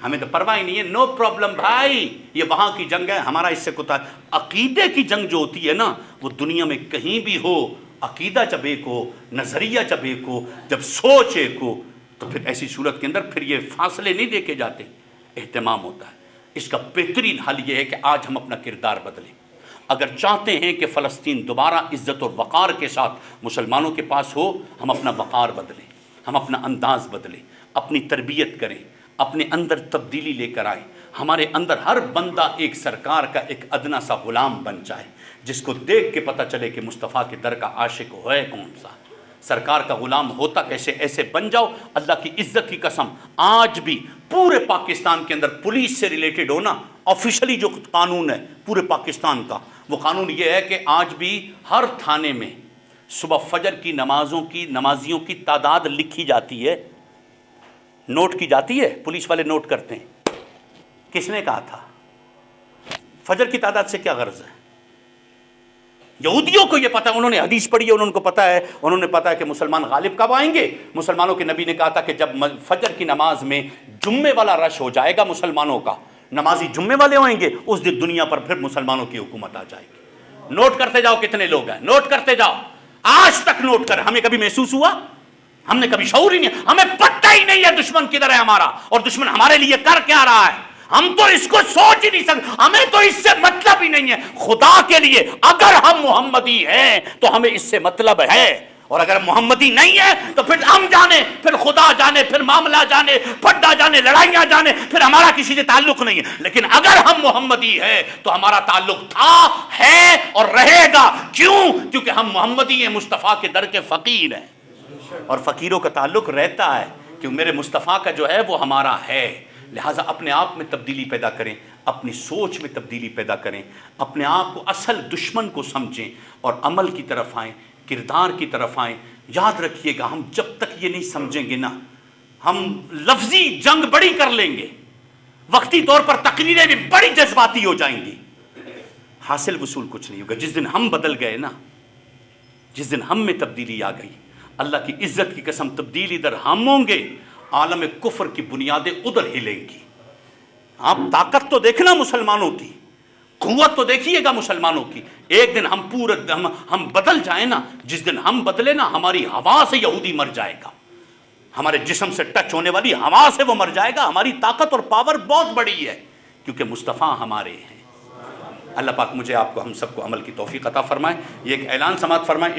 ہمیں تو پرواہ نہیں ہے، نو پرابلم بھائی، یہ وہاں کی جنگ ہے، ہمارا اس سے کوتا۔ عقیدے کی جنگ جو ہوتی ہے نا، وہ دنیا میں کہیں بھی ہو، عقیدہ جب ایک ہو، نظریہ جب ایک ہو، جب سوچ ایک ہو، تو پھر ایسی صورت کے اندر پھر یہ فاصلے نہیں دیکھے جاتے، اہتمام ہوتا ہے۔ اس کا بہترین حل یہ ہے کہ آج ہم اپنا کردار بدلیں۔ اگر چاہتے ہیں کہ فلسطین دوبارہ عزت اور وقار کے ساتھ مسلمانوں کے پاس ہو، ہم اپنا وقار بدلیں، ہم اپنا انداز بدلیں، اپنی تربیت کریں، اپنے اندر تبدیلی لے کر آئیں۔ ہمارے اندر ہر بندہ ایک سرکار کا ایک ادنا سا غلام بن جائے، جس کو دیکھ کے پتہ چلے کہ مصطفیٰ کے در کا عاشق ہے کون سا، سرکار کا غلام ہوتا کیسے، ایسے بن جاؤ۔ اللہ کی عزت کی قسم، آج بھی پورے پاکستان کے اندر پولیس سے ریلیٹڈ ہونا آفیشلی جو قانون ہے پورے پاکستان کا، وہ قانون یہ ہے کہ آج بھی ہر تھانے میں صبح فجر کی نمازیوں کی تعداد لکھی جاتی ہے، نوٹ کی جاتی ہے، پولیس والے نوٹ کرتے ہیں۔ کس نے کہا تھا؟ فجر کی تعداد سے کیا غرض ہے؟ یہودیوں کو یہ پتا ہے، انہوں نے حدیث پڑھی ہے، انہوں کو پتا ہے، انہوں نے پتا ہے کہ مسلمان غالب کب آئیں گے۔ مسلمانوں کے نبی نے کہا تھا کہ جب فجر کی نماز میں جمعے والا رش ہو جائے گا، مسلمانوں کا نمازی جمعے والے ہوئیں گے، اس دن دنیا پر پھر مسلمانوں کی حکومت آ جائے گی۔ نوٹ کرتے جاؤ کتنے لوگ ہیں، نوٹ کرتے جاؤ، آج تک نوٹ کر۔ ہمیں کبھی محسوس ہوا؟ ہم نے کبھی شعور ہی نہیں، ہمیں پتہ ہی نہیں ہے دشمن کدھر ہے ہمارا، اور دشمن ہمارے لیے کر کیا رہا ہے، ہم تو اس کو سوچ ہی نہیں سکتے، ہمیں تو اس سے مطلب ہی نہیں ہے۔ خدا کے لیے اگر ہم محمدی ہیں تو ہمیں اس سے مطلب ہے، اور اگر محمدی نہیں ہے تو پھر ہم جانے، پھر خدا جانے، پھر معاملہ جانے، پھڈا جانے، لڑائیاں جانے، پھر ہمارا کسی سے تعلق نہیں ہے۔ لیکن اگر ہم محمدی ہیں تو ہمارا تعلق تھا، ہے اور رہے گا۔ کیوں؟ کیونکہ ہم محمدی ہیں، مصطفیٰ کے در کے فقیر ہیں، اور فقیروں کا تعلق رہتا ہے کہ میرے مصطفیٰ کا جو ہے وہ ہمارا ہے۔ لہٰذا اپنے آپ میں تبدیلی پیدا کریں، اپنی سوچ میں تبدیلی پیدا کریں، اپنے آپ کو اصل دشمن کو سمجھیں اور عمل کی طرف آئیں، کردار کی طرف آئیں۔ یاد رکھیے گا، ہم جب تک یہ نہیں سمجھیں گے نا، ہم لفظی جنگ بڑی کر لیں گے، وقتی طور پر تقریریں بھی بڑی جذباتی ہو جائیں گی، حاصل وصول کچھ نہیں ہوگا۔ جس دن ہم بدل گئے نا، جس دن ہم میں تبدیلی آ گئی، اللہ کی عزت کی قسم تبدیلی در ہم ہوں گے، عالم کفر کی بنیادیں ادھر ہلیں گی۔ آپ طاقت تو دیکھنا مسلمانوں کی، قوت تو دیکھیے گا مسلمانوں کی۔ ایک دن ہم بدل جائیں نا، جس دن ہم بدلے نا، ہماری ہوا سے یہودی مر جائے گا، ہمارے جسم سے ٹچ ہونے والی ہوا سے وہ مر جائے گا۔ ہماری طاقت اور پاور بہت بڑی ہے، کیونکہ مصطفیٰ ہمارے ہیں۔ اللہ پاک مجھے، آپ کو، ہم سب کو عمل کی توفیق عطا فرمائے۔ یہ ایک اعلان سماعت فرمائے۔